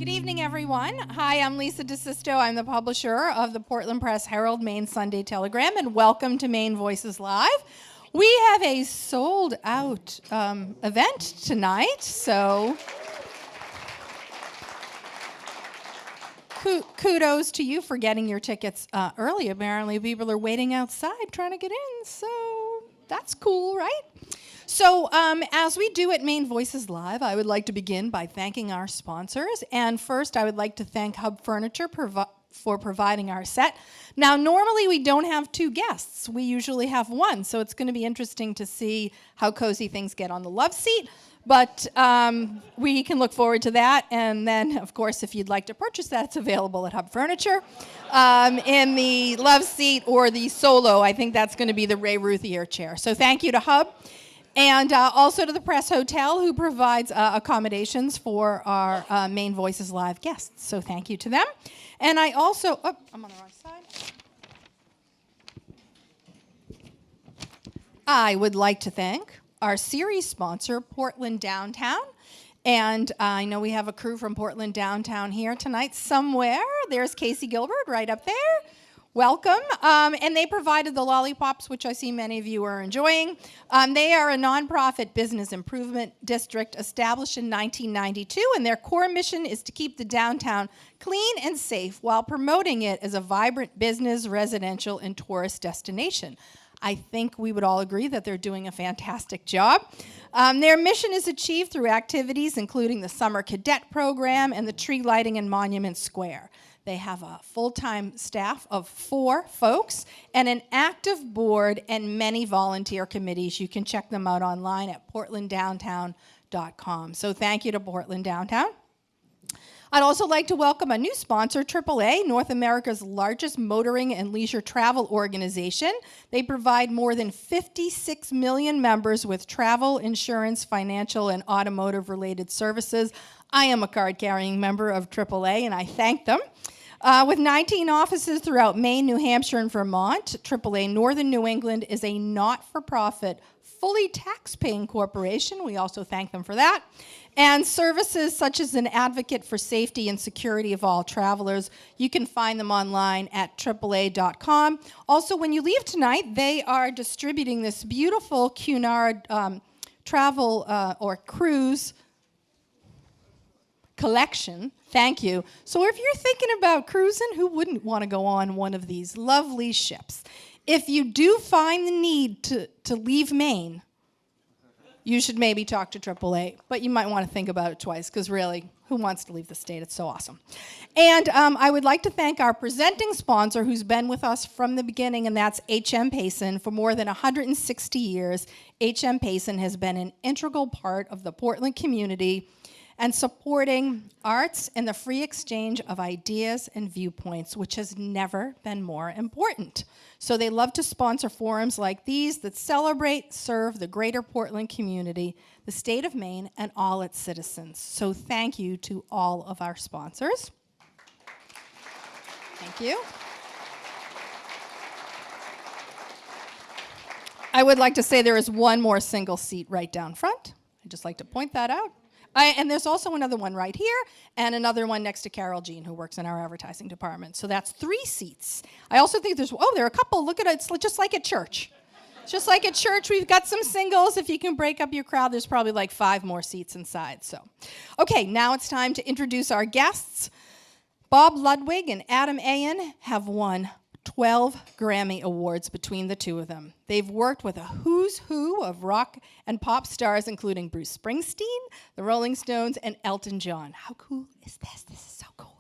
Good evening, everyone. Hi, I'm Lisa DeSisto. I'm the publisher of the Portland Press Herald Maine Sunday Telegram, and welcome to Maine Voices Live. We have a sold-out event tonight, so kudos to you for getting your tickets early. Apparently, people are waiting outside trying to get in, so that's cool, right? So as we do at Maine Voices Live, I would like to begin by thanking our sponsors. And first, I would like to thank Hub Furniture for providing our set. Now, normally we don't have two guests. We usually have one. So it's going to be interesting to see how cozy things get on the love seat. But we can look forward to that. And then, of course, if you'd like to purchase that, it's available at Hub Furniture. In the love seat or the solo, I think that's going to be the Ray Ruthier chair. So thank you to Hub. And also to the Press Hotel, who provides accommodations for our Maine Voices Live guests. So thank you to them. And I also, I'm on the wrong side. I would like to thank our series sponsor, Portland Downtown. And I know we have a crew from Portland Downtown here tonight somewhere. There's Casey Gilbert right up there. Welcome. And they provided the lollipops, which I see many of you are enjoying. They are a nonprofit business improvement district established in 1992, and their core mission is to keep the downtown clean and safe while promoting it as a vibrant business, residential, and tourist destination. I think we would all agree that they're doing a fantastic job. Their mission is achieved through activities including the Summer Cadet Program and the tree lighting in Monument Square. They have a full-time staff of 4 folks and an active board and many volunteer committees. You can check them out online at portlanddowntown.com. So thank you to Portland Downtown. I'd also like to welcome a new sponsor, AAA, North America's largest motoring and leisure travel organization. They provide more than 56 million members with travel, insurance, financial, and automotive-related services. I am a card-carrying member of AAA, and I thank them. With 19 offices throughout Maine, New Hampshire, and Vermont, AAA Northern New England is a not-for-profit, fully tax-paying corporation. We also thank them for that. And services such as an advocate for safety and security of all travelers. You can find them online at AAA.com. Also, when you leave tonight, they are distributing this beautiful Cunard travel or cruise collection. Thank you. So if you're thinking about cruising, who wouldn't want to go on one of these lovely ships? If you do find the need to leave Maine, you should maybe talk to AAA, but you might want to think about it twice, because really, who wants to leave the state? It's so awesome. And I would like to thank our presenting sponsor, who's been with us from the beginning, and that's H.M. Payson. For more than 160 years, H.M. Payson has been an integral part of the Portland community and supporting arts and the free exchange of ideas and viewpoints, which has never been more important. So they love to sponsor forums like these that celebrate, serve the greater Portland community, the state of Maine, and all its citizens. So thank you to all of our sponsors. Thank you. I would like to say there is one more single seat right down front. I'd just like to point that out. And there's also another one right here, and another one next to Carol Jean, who works in our advertising department. So that's 3 seats. I also think there are a couple. Look at it. It's just like at church. Just like at church, we've got some singles. If you can break up your crowd, there's probably like 5 more seats inside. So, okay, now it's time to introduce our guests. Bob Ludwig and Adam Ayan have won 12 Grammy Awards between the two of them. They've worked with a who's who of rock and pop stars, including Bruce Springsteen, the Rolling Stones, and Elton John. How cool is this? This is so cool.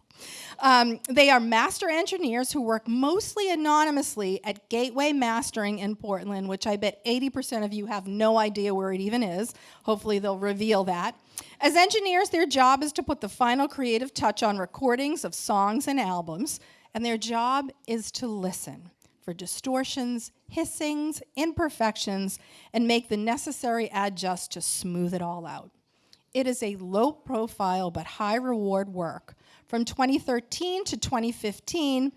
They are master engineers who work mostly anonymously at Gateway Mastering in Portland, which I bet 80% of you have no idea where it even is. Hopefully they'll reveal that. As engineers, their job is to put the final creative touch on recordings of songs and albums, and their job is to listen for distortions, hissings, imperfections, and make the necessary adjusts to smooth it all out. It is a low-profile but high-reward work. From 2013 to 2015,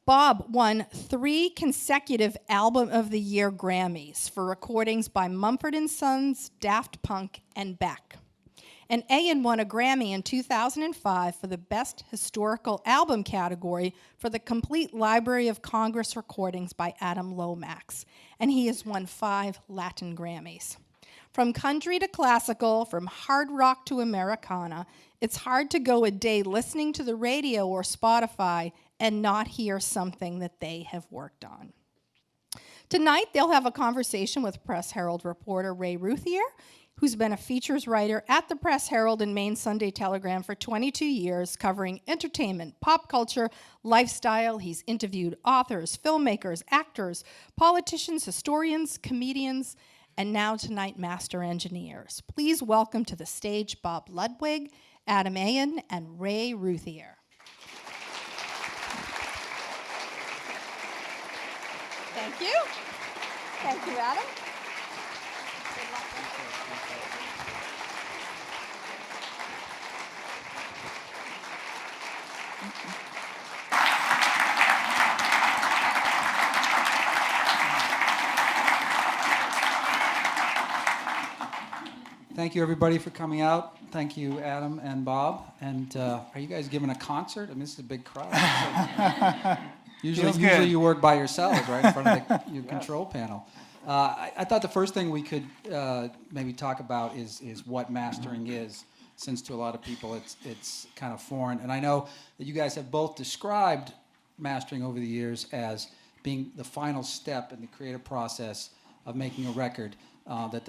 Bob won 3 consecutive Album of the Year Grammys for recordings by Mumford & Sons, Daft Punk, and Beck. And Ayan won a Grammy in 2005 for the Best Historical Album category for the complete Library of Congress recordings by Adam Lomax. And he has won 5 Latin Grammys. From country to classical, from hard rock to Americana, it's hard to go a day listening to the radio or Spotify and not hear something that they have worked on. Tonight, they'll have a conversation with Press Herald reporter Ray Ruthier, who's been a features writer at the Press Herald and Maine Sunday Telegram for 22 years, covering entertainment, pop culture, lifestyle. He's interviewed authors, filmmakers, actors, politicians, historians, comedians, and now tonight, master engineers. Please welcome to the stage Bob Ludwig, Adam Ayan, and Ray Ruthier. Thank you. Thank you, Adam. Thank you, everybody, for coming out. Thank you, Adam and Bob. And are you guys giving a concert? I mean, this is a big crowd. Usually you work by yourselves, right, in front of your control panel. I thought the first thing we could maybe talk about is what mastering is, since to a lot of people it's kind of foreign. And I know that you guys have both described mastering over the years as being the final step in the creative process of making a record. That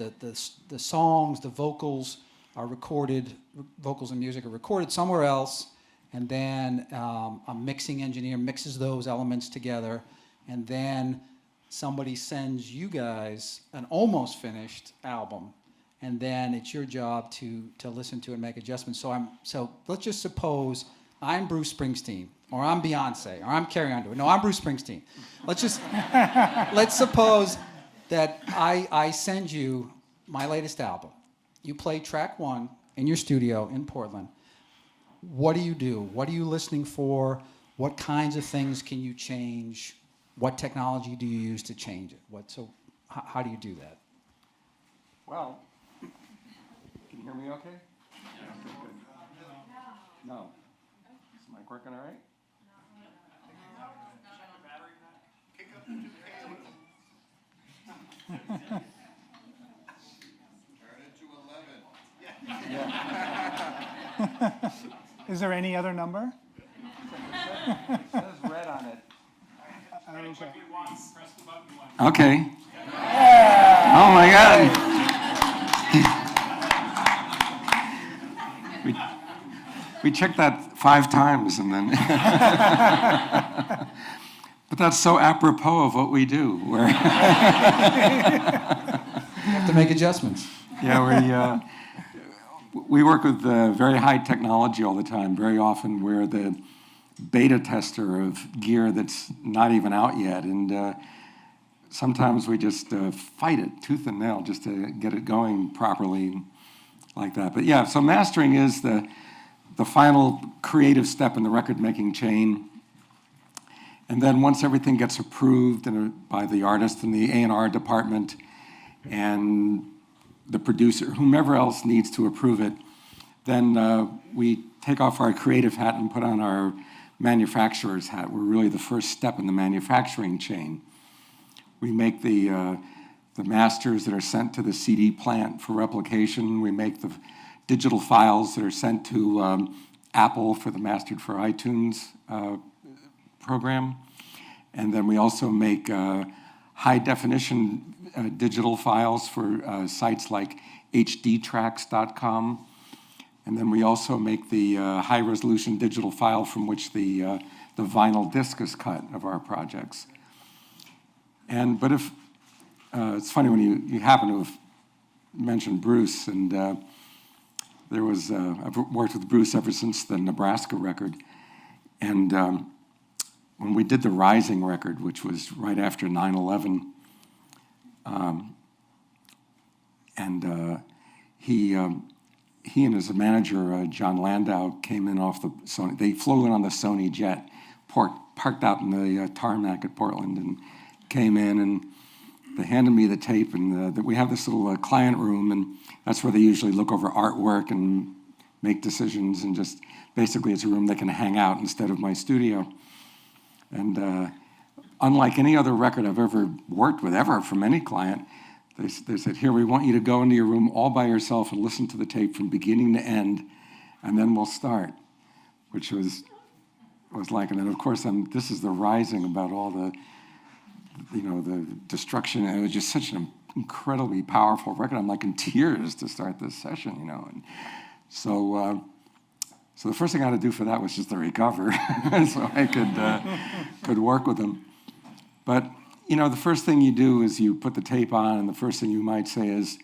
the songs, the vocals are recorded, vocals and music are recorded somewhere else, and then a mixing engineer mixes those elements together, and then somebody sends you guys an almost finished album, and then it's your job to listen to and make adjustments. So let's just suppose I'm Bruce Springsteen, or I'm Beyonce, or I'm Carrie Underwood. No, I'm Bruce Springsteen. Let's suppose that I send you my latest album. You play track 1 in your studio in Portland. What do? What are you listening for? What kinds of things can you change? What technology do you use to change it? How do you do that? Well, can you hear me okay? Yeah. Good. No. Is the mic working all right? Turn it to 11. Yeah. Is there any other number? It says red on it. Okay. Okay. Oh my God. we checked that 5 times and then. But that's so apropos of what we do. You have to make adjustments. Yeah, we work with very high technology all the time. Very often we're the beta tester of gear that's not even out yet. And sometimes we just fight it tooth and nail just to get it going properly like that. But yeah, so mastering is the final creative step in the record-making chain. And then once everything gets approved by the artist in the A&R department and the producer, whomever else needs to approve it, then we take off our creative hat and put on our manufacturer's hat. We're really the first step in the manufacturing chain. We make the masters that are sent to the CD plant for replication. We make the digital files that are sent to Apple for the Mastered for iTunes program. And then we also make high-definition digital files for sites like hdtracks.com. And then we also make the high-resolution digital file from which the vinyl disc is cut of our projects. But if it's funny when you happen to have mentioned Bruce, and I've worked with Bruce ever since the Nebraska record, and when we did the Rising record, which was right after 9/11, he and his manager, John Landau, came in off the Sony. They flew in on the Sony jet, parked out in the tarmac at Portland, and came in, and they handed me the tape, and we have this little client room, and that's where they usually look over artwork and make decisions, and just basically it's a room they can hang out instead of my studio. And unlike any other record I've ever worked with, ever, from any client, they said, here, we want you to go into your room all by yourself and listen to the tape from beginning to end, and then we'll start, which was like, and then of course, this is the rising about all the, the destruction, and it was just such an incredibly powerful record. I'm like in tears to start this session, and so the first thing I had to do for that was just to recover, so I could work with them. But the first thing you do is you put the tape on, and the first thing you might say is,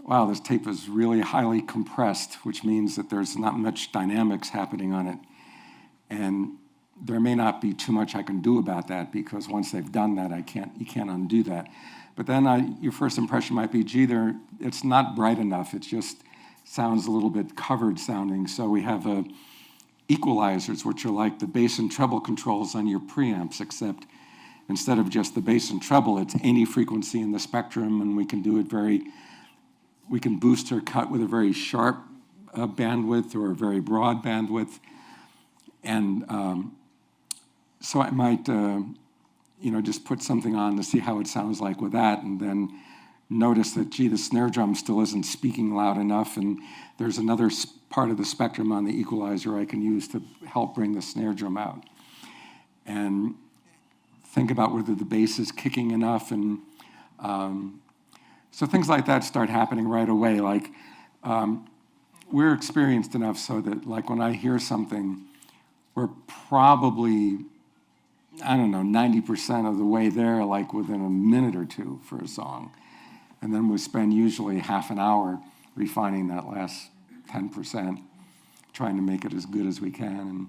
wow, this tape is really highly compressed, which means that there's not much dynamics happening on it. And there may not be too much I can do about that, because once they've done that, you can't undo that. But then your first impression might be, gee, it's not bright enough. It just sounds a little bit covered sounding. So we have equalizers, which are like the bass and treble controls on your preamps, except instead of just the bass and treble, it's any frequency in the spectrum, and we can do it we can boost or cut with a very sharp bandwidth or a very broad bandwidth. And so I might, just put something on to see how it sounds like with that, and then notice that, gee, the snare drum still isn't speaking loud enough, and there's another part of the spectrum on the equalizer I can use to help bring the snare drum out. And think about whether the bass is kicking enough, and so things like that start happening right away. Like, we're experienced enough so that, like, when I hear something, we're probably, 90% of the way there, like within a minute or two for a song. And then we spend usually half an hour refining that last 10%, trying to make it as good as we can. And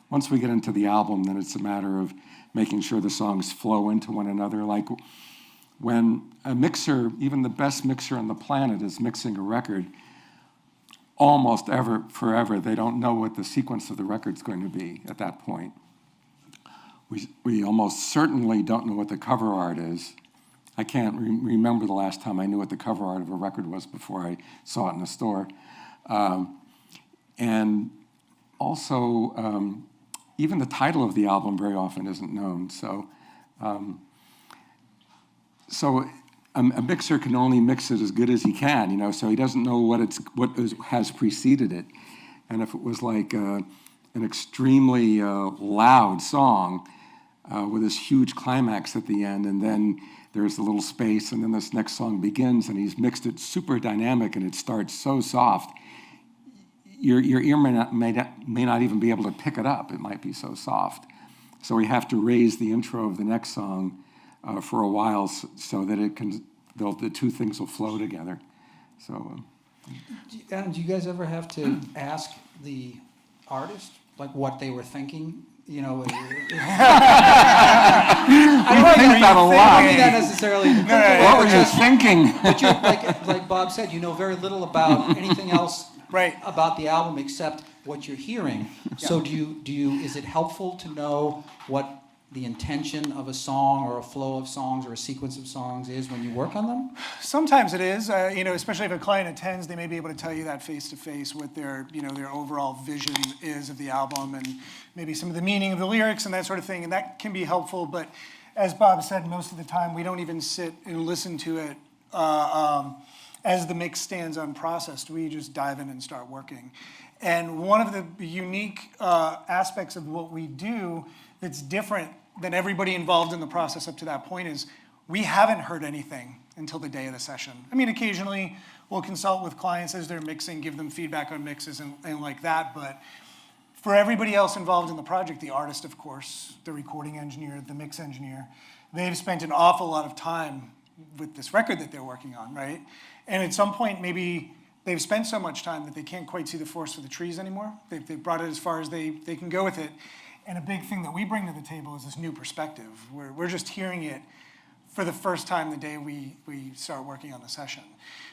once we get into the album, then it's a matter of making sure the songs flow into one another. Like when a mixer, even the best mixer on the planet, is mixing a record, almost forever, they don't know what the sequence of the record's going to be at that point. We almost certainly don't know what the cover art is. I can't remember the last time I knew what the cover art of a record was before I saw it in the store. And also, even the title of the album very often isn't known. So a mixer can only mix it as good as he can, so he doesn't know what has preceded it. And if it was like an extremely loud song with this huge climax at the end, and then there's a little space, and then this next song begins, and he's mixed it super dynamic, and it starts so soft, your ear may not even be able to pick it up. It might be so soft. So we have to raise the intro of the next song for a while, so that the two things will flow together. So, Adam, do you guys ever have to ask the artist like what they were thinking? I don't think that a lot. I don't mean that necessarily. What were you thinking? But like Bob said, you know very little about anything else about the album except what you're hearing. Yeah. So is it helpful to know what the intention of a song or a flow of songs or a sequence of songs is when you work on them? Sometimes it is, especially if a client attends, they may be able to tell you that face to face what their overall vision is of the album, and maybe some of the meaning of the lyrics and that sort of thing, and that can be helpful. But as Bob said, most of the time we don't even sit and listen to it as the mix stands unprocessed. We just dive in and start working. And one of the unique aspects of what we do that's different than everybody involved in the process up to that point is we haven't heard anything until the day of the session. I mean, occasionally we'll consult with clients as they're mixing, give them feedback on mixes and like that, but for everybody else involved in the project, the artist, of course, the recording engineer, the mix engineer, they've spent an awful lot of time with this record that they're working on, right? And at some point, maybe they've spent so much time that they can't quite see the forest for the trees anymore. They've brought it as far as they can go with it. And a big thing that we bring to the table is this new perspective. We're just hearing it for the first time the day we start working on the session.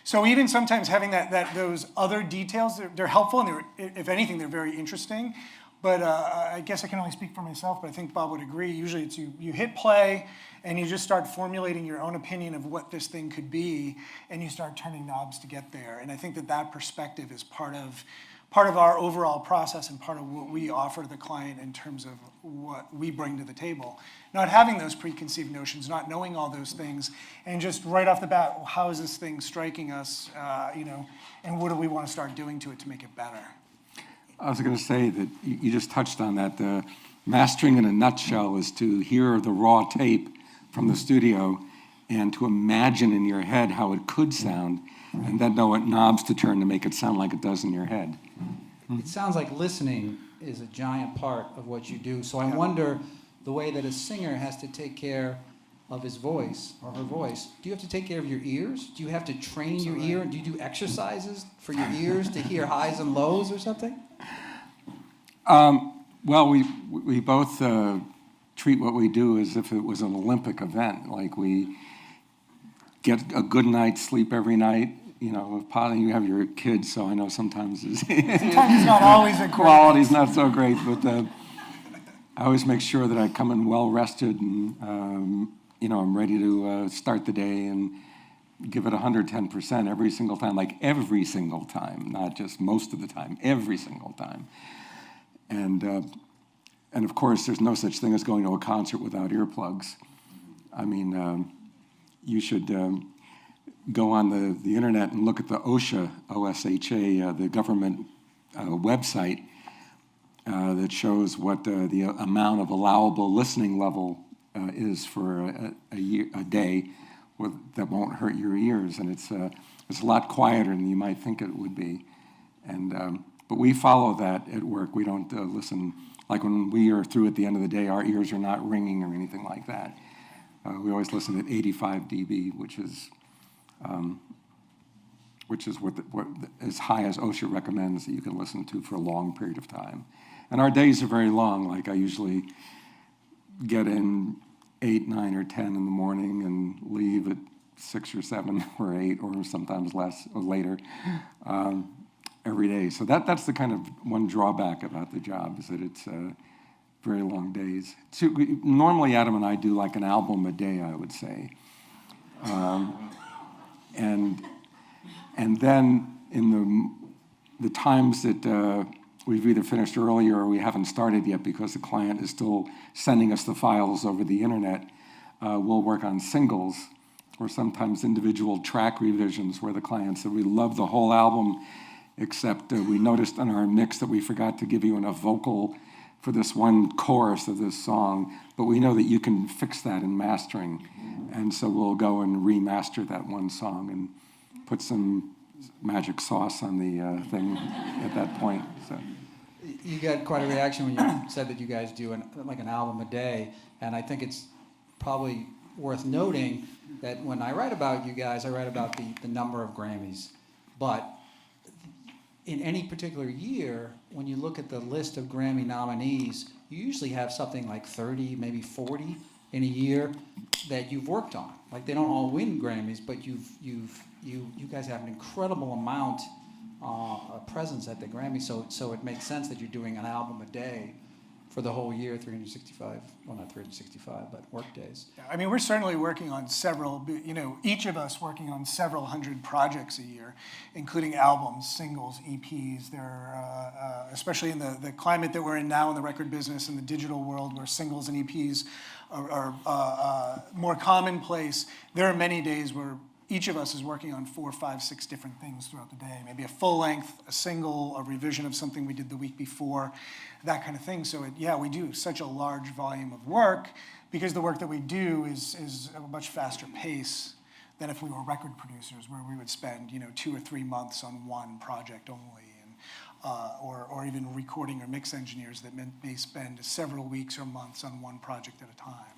So even sometimes having those other details, they're helpful, and if anything, they're very interesting. But I guess I can only speak for myself, but I think Bob would agree. Usually it's you hit play, and you just start formulating your own opinion of what this thing could be, and you start turning knobs to get there. And I think that perspective is part of part of our overall process and part of what we offer to the client in terms of what we bring to the table. Not having those preconceived notions, not knowing all those things, and just right off the bat, well, how is this thing striking us, and what do we want to start doing to it to make it better? I was going to say that you just touched on that. The mastering in a nutshell is to hear the raw tape from the studio and to imagine in your head how it could sound, and then know what knobs to turn to make it sound like it does in your head. It sounds like listening is a giant part of what you do. So I wonder the way that a singer has to take care of his voice or her voice. Do you have to take care of your ears? Do you have to train your ear? Do you do exercises for your ears to hear highs and lows or something? Well, we both treat what we do as if it was an Olympic event. Like we get a good night's sleep every night. You know, you have your kids, so I know sometimes it's not always a quality's not so great, but I always make sure that I come in well rested and I'm ready to start the day and give it 110% every single time, like every single time, not just most of the time, every single time. And of course, there's no such thing as going to a concert without earplugs. I mean, you should go on the internet and look at the OSHA, O-S-H-A, the government website that shows what the amount of allowable listening level is for a day that won't hurt your ears, and it's a lot quieter than you might think it would be. And but we follow that at work. We don't listen, like when we are through at the end of the day, our ears are not ringing or anything like that. We always listen at 85 dB, which is what as high as OSHA recommends that you can listen to for a long period of time. And our days are very long. Like I usually get in 8, 9, or 10 in the morning and leave at 6 or 7 or 8 or sometimes less or later every day. So that's the kind of one drawback about the job, is that it's very long days. So normally Adam and I do like an album a day, I would say. And then in the times that we've either finished earlier or we haven't started yet because the client is still sending us the files over the internet, we'll work on singles or sometimes individual track revisions where the client said, we love the whole album, except we noticed in our mix that we forgot to give you enough vocal for this one chorus of this song, but we know that you can fix that in mastering. And so we'll go and remaster that one song and put some magic sauce on the thing at that point. So. You got quite a reaction when you said that you guys do an album a day, and I think it's probably worth noting that when I write about you guys, I write about the number of Grammys. But in any particular year, when you look at the list of Grammy nominees, you usually have something like 30, maybe 40 in a year that you've worked on. Like they don't all win Grammys, but you guys have an incredible amount of presence at the Grammys. So it makes sense that you're doing an album a day for the whole year, 365, well, not 365, but work days. Yeah, I mean, we're certainly working on several, each of us working on several hundred projects a year, including albums, singles, EPs. They're, especially in the climate that we're in now in the record business and the digital world where singles and EPs are more commonplace. There are many days where each of us is working on 4, 5, 6 different things throughout the day. Maybe a full length, a single, a revision of something we did the week before, that kind of thing. So we do such a large volume of work because the work that we do is at a much faster pace than if we were record producers, where we would spend 2 or 3 months on one project only, and or even recording or mix engineers that may spend several weeks or months on one project at a time.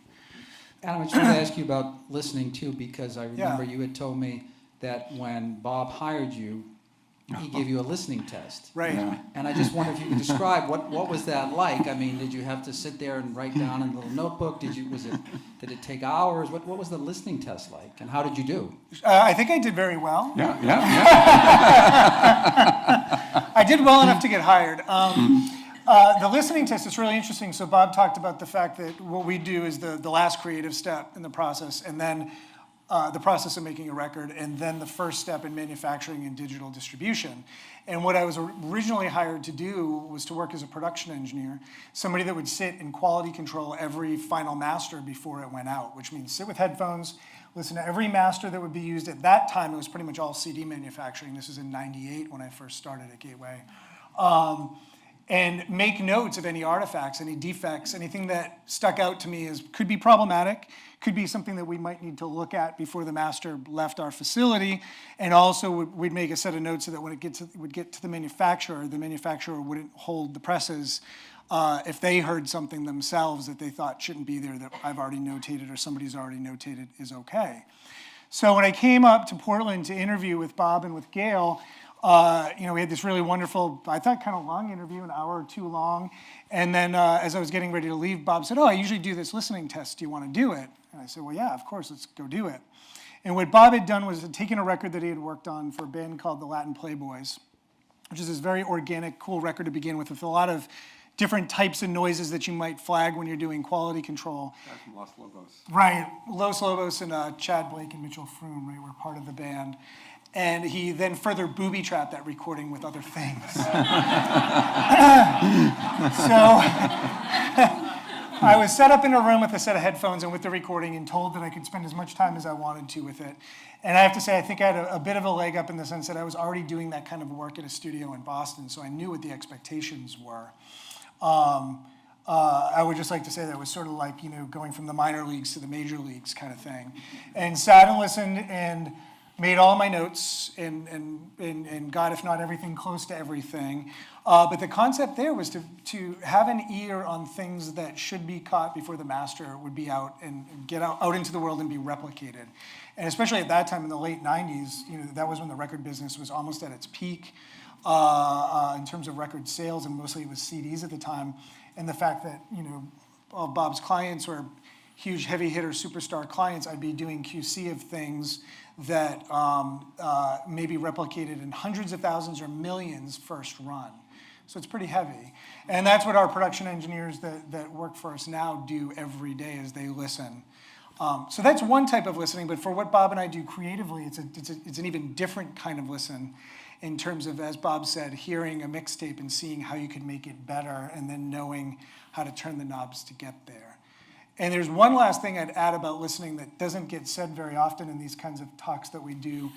Adam, I just wanted to ask you about listening too, because I remember you had told me that when Bob hired you, he gave you a listening test. Right. Yeah. And I just wonder if you could describe what was that like? I mean, did you have to sit there and write down in a little notebook? Did it take hours? What was the listening test like, and how did you do? I think I did very well. Yeah. I did well enough to get hired. The listening test is really interesting. So Bob talked about the fact that what we do is the last creative step in the process, and then the process of making a record, and then the first step in manufacturing and digital distribution. And what I was originally hired to do was to work as a production engineer, somebody that would sit and quality control every final master before it went out, which means sit with headphones, listen to every master that would be used. At that time, it was pretty much all CD manufacturing. This was in '98 when I first started at Gateway. And make notes of any artifacts, any defects, anything that stuck out to me as could be problematic, could be something that we might need to look at before the master left our facility. And also we'd make a set of notes so that when it would get to the manufacturer wouldn't hold the presses if they heard something themselves that they thought shouldn't be there that I've already notated or somebody's already notated is okay. So when I came up to Portland to interview with Bob and with Gail, we had this really wonderful, I thought kind of long interview, an hour or two long. And then as I was getting ready to leave, Bob said, I usually do this listening test. Do you want to do it? And I said, well, yeah, of course, let's go do it. And what Bob had done was taken a record that he had worked on for a band called the Latin Playboys, which is this very organic, cool record to begin with a lot of different types of noises that you might flag when you're doing quality control. That's from Los Lobos. Right. Los Lobos and Chad Blake and Mitchell Froome, right, were part of the band. And he then further booby-trapped that recording with other things. So I was set up in a room with a set of headphones and with the recording and told that I could spend as much time as I wanted to with it. And I have to say, I think I had a bit of a leg up in the sense that I was already doing that kind of work at a studio in Boston, so I knew what the expectations were. I would just like to say that it was sort of like, going from the minor leagues to the major leagues kind of thing. And sat and listened and made all my notes and got, if not everything, close to everything. But the concept there was to have an ear on things that should be caught before the master would be out and get out into the world and be replicated. And especially at that time in the late 90s, that was when the record business was almost at its peak in terms of record sales, and mostly it was CDs at the time. And the fact that, all Bob's clients were huge heavy hitter superstar clients, I'd be doing QC of things that may be replicated in hundreds of thousands or millions first run. So it's pretty heavy. And that's what our production engineers that work for us now do every day as they listen. So that's one type of listening, but for what Bob and I do creatively, it's an even different kind of listen in terms of, as Bob said, hearing a mixtape and seeing how you could make it better and then knowing how to turn the knobs to get there. And there's one last thing I'd add about listening that doesn't get said very often in these kinds of talks that we do,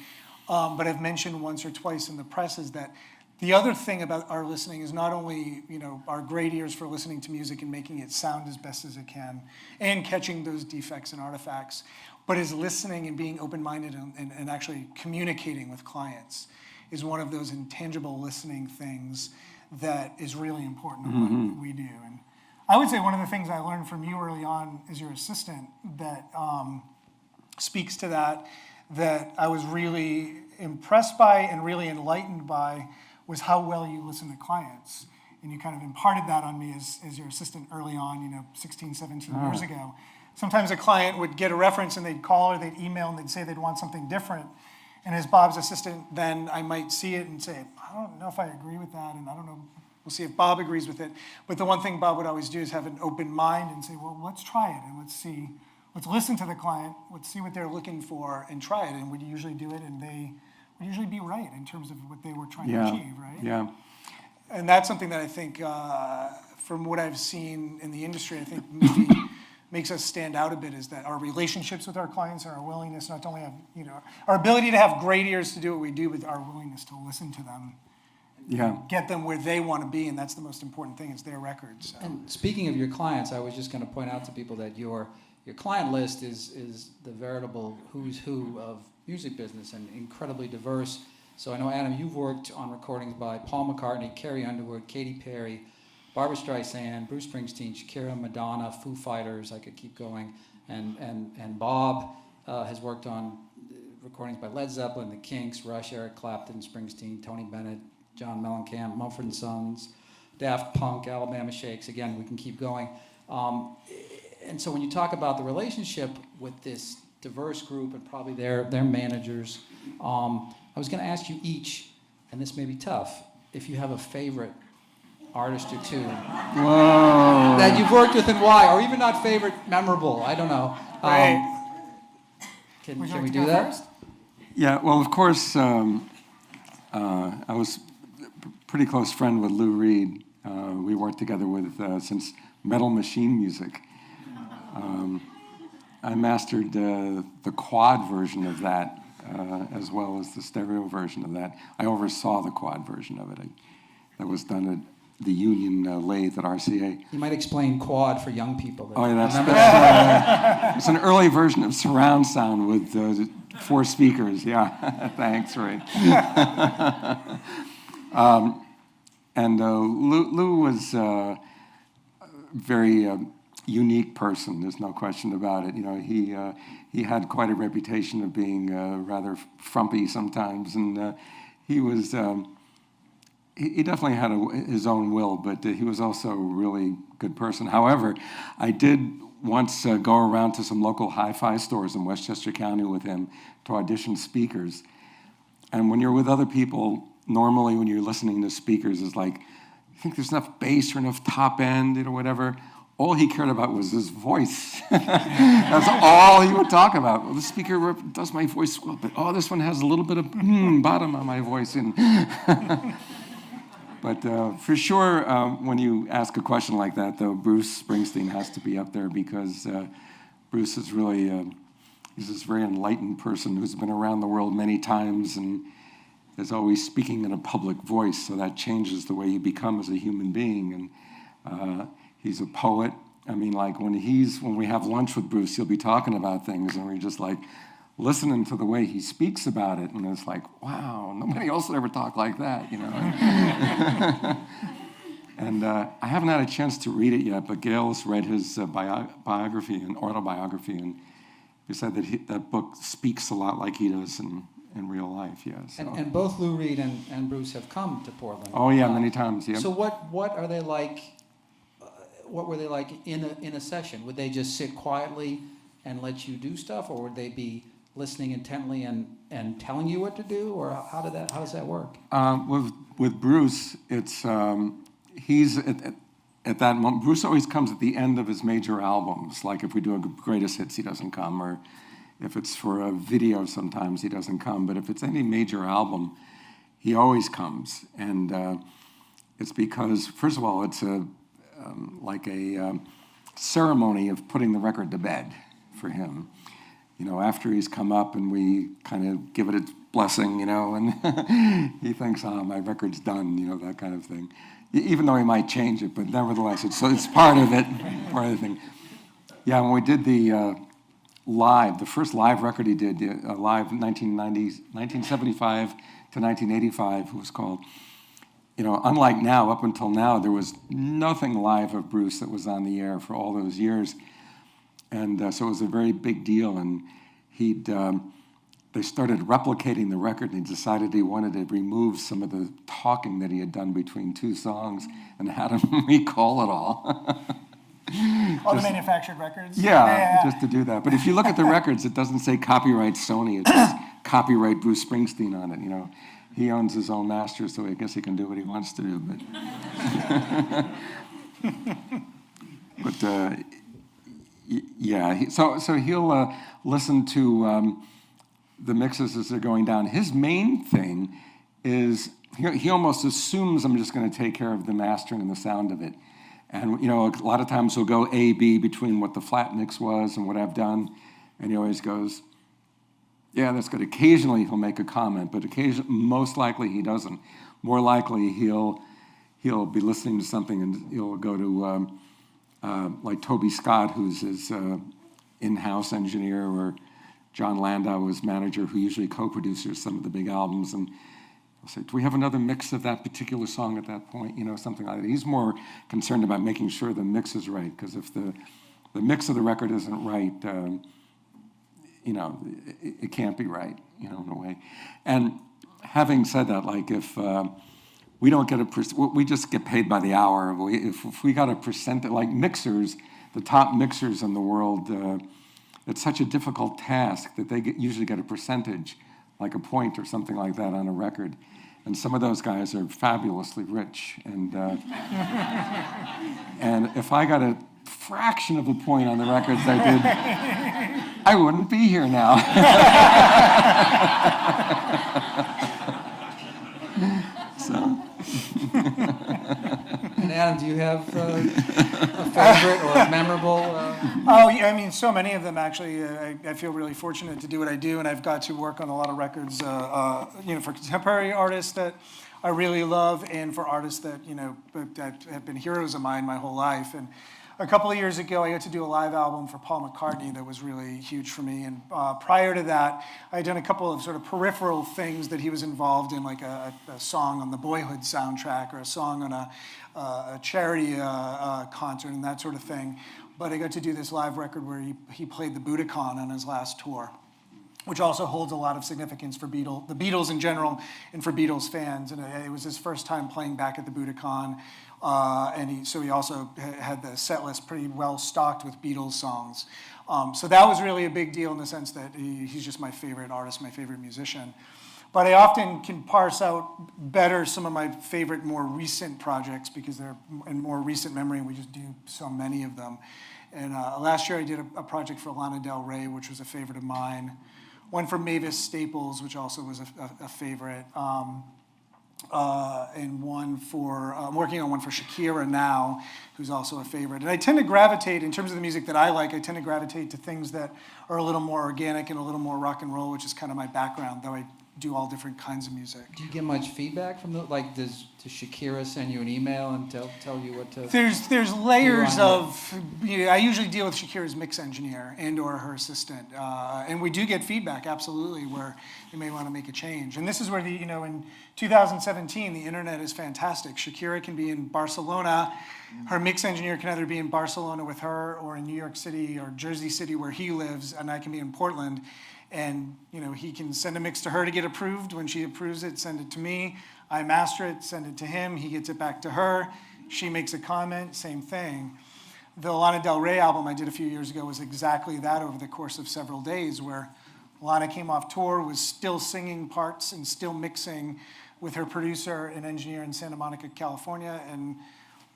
but I've mentioned once or twice in the press, is that the other thing about our listening is not only, our great ears for listening to music and making it sound as best as it can and catching those defects and artifacts, but is listening and being open-minded and actually communicating with clients is one of those intangible listening things that is really important to what we do. And I would say one of the things I learned from you early on as your assistant that speaks to that I was really impressed by and really enlightened by was how well you listen to clients. And you kind of imparted that on me as your assistant early on, 16, 17 years ago. Sometimes a client would get a reference and they'd call or they'd email and they'd say they'd want something different. And as Bob's assistant, then I might see it and say, I don't know if I agree with that, and I don't know, we'll see if Bob agrees with it. But the one thing Bob would always do is have an open mind and say, well, let's try it, and let's listen to the client, let's see what they're looking for, and try it. And we'd usually do it, and they would usually be right in terms of what they were trying to achieve, right? Yeah. And that's something that I think, from what I've seen in the industry, I think maybe makes us stand out a bit, is that our relationships with our clients and our willingness not to only have, our ability to have great ears to do what we do, but our willingness to listen to them, get them where they want to be, and that's the most important thing, is their records. So. And speaking of your clients, I was just going to point out to people that your client list is the veritable who's who of music business and incredibly diverse. So I know, Adam, you've worked on recordings by Paul McCartney, Carrie Underwood, Katy Perry, Barbra Streisand, Bruce Springsteen, Shakira, Madonna, Foo Fighters, I could keep going. And Bob has worked on recordings by Led Zeppelin, The Kinks, Rush, Eric Clapton, Springsteen, Tony Bennett, John Mellencamp, Mumford & Sons, Daft Punk, Alabama Shakes. Again, we can keep going. And so when you talk about the relationship with this diverse group and probably their managers, I was going to ask you each, and this may be tough, if you have a favorite artist or two that you've worked with and why, or even not favorite, memorable, I don't know. Right. Can Would you like we to do go that? first? Yeah, well, of course, I was a pretty close friend with Lou Reed. We worked together since Metal Machine Music. I mastered the quad version of that, as well as the stereo version of that. I oversaw the quad version of it. That was done at the Union lathe at RCA. You might explain quad for young people. Oh, yeah, Remember it's an early version of surround sound with 4 speakers. Yeah, thanks, Ray. And Lou was a very unique person. There's no question about it. You know, he had quite a reputation of being rather frumpy sometimes, and he was. He definitely had his own will, but he was also a really good person. However, I did once go around to some local hi-fi stores in Westchester County with him to audition speakers. And when you're with other people, normally when you're listening to speakers, it's like, you think there's enough bass or enough top end, whatever. All he cared about was his voice. That's all he would talk about. Well, this speaker does my voice well, but this one has a little bit of bottom on my voice. But for sure, when you ask a question like that, though, Bruce Springsteen has to be up there because Bruce is really, he's this very enlightened person who's been around the world many times and is always speaking in a public voice, so that changes the way you become as a human being. And he's a poet. I mean, like when we have lunch with Bruce, he'll be talking about things, and we're just like listening to the way he speaks about it, and it's like, wow, nobody else would ever talk like that, you know. And I haven't had a chance to read it yet, but Gail's read his biography and autobiography, and he said that that book speaks a lot like he does in real life, yeah. So. And both Lou Reed and Bruce have come to Portland. Oh yeah, many times, yeah. So what are they like? What were they like in a session? Would they just sit quietly and let you do stuff, or would they be listening intently and telling you what to do, or how does that work? With Bruce, it's he's at that moment. Bruce always comes at the end of his major albums. Like if we do a greatest hits, he doesn't come, or if it's for a video, sometimes he doesn't come. But if it's any major album, he always comes, and it's because first of all, it's like a ceremony of putting the record to bed for him. You know, after he's come up and we kind of give it its blessing, you know, and he thinks, my record's done, you know, that kind of thing. Even though he might change it, but nevertheless, it's part of it, part of the thing. Yeah, when we did the first live record he did, live 1975 to 1985, it was called, you know, unlike now, up until now, there was nothing live of Bruce that was on the air for all those years. And so it was a very big deal, and they started replicating the record, and he decided he wanted to remove some of the talking that he had done between 2 songs and had him recall it all. All the manufactured records? Yeah, just to do that. But if you look at the records, it doesn't say copyright Sony, it says copyright Bruce Springsteen on it, you know. He owns his own master, so I guess he can do what he wants to do. But yeah, so he'll listen to the mixes as they're going down. His main thing is he almost assumes I'm just going to take care of the mastering and the sound of it. And, you know, a lot of times he'll go A, B between what the flat mix was and what I've done. And he always goes, yeah, that's good. Occasionally he'll make a comment, but most likely he doesn't. More likely he'll be listening to something and he'll go to like Toby Scott, who's his in-house engineer, or John Landau, his manager, who usually co-produces some of the big albums, and he'll say, do we have another mix of that particular song at that point? You know, something like that. He's more concerned about making sure the mix is right, because if the mix of the record isn't right, you know, it can't be right, you know, in a way. And having said that, like if we don't get we just get paid by the hour. If we got a percent, like mixers, the top mixers in the world, it's such a difficult task that they usually get a percentage, like a point or something like that on a record. And some of those guys are fabulously rich. And and if I got to fraction of a point on the records I did, I wouldn't be here now. So. And Adam, do you have a favorite or a memorable? Oh, yeah, I mean, so many of them, actually. I feel really fortunate to do what I do, and I've got to work on a lot of records, for contemporary artists that I really love, and for artists that, that have been heroes of mine my whole life. And a couple of years ago, I got to do a live album for Paul McCartney that was really huge for me. And prior to that, I had done a couple of sort of peripheral things that he was involved in, like a song on the Boyhood soundtrack or a song on a charity concert and that sort of thing. But I got to do this live record where he played the Budokan on his last tour, which also holds a lot of significance for the Beatles in general, and for Beatles fans. And it was his first time playing back at the Budokan. And he also had the set list pretty well stocked with Beatles songs. So that was really a big deal in the sense that he's just my favorite artist, my favorite musician. But I often can parse out better some of my favorite more recent projects because they're in more recent memory, and we just do so many of them. And last year I did a project for Lana Del Rey, which was a favorite of mine. One for Mavis Staples, which also was a favorite. And one for, I'm working on one for Shakira now, who's also a favorite. And I tend to gravitate, in terms of the music that I like, I tend to gravitate to things that are a little more organic and a little more rock and roll, which is kind of my background, though I do all different kinds of music. Do you get much feedback from does Shakira send you an email and tell you what to? There's layers of, I usually deal with Shakira's mix engineer and or her assistant. And we do get feedback, absolutely, where they may want to make a change. And this is where in 2017, the internet is fantastic. Shakira can be in Barcelona. Her mix engineer can either be in Barcelona with her or in New York City or Jersey City where he lives, and I can be in Portland. And he can send a mix to her to get approved. When she approves it, send it to me. I master it, send it to him. He gets it back to her. She makes a comment, same thing. The Lana Del Rey album I did a few years ago was exactly that over the course of several days, where Lana came off tour, was still singing parts and still mixing with her producer and engineer in Santa Monica, California. And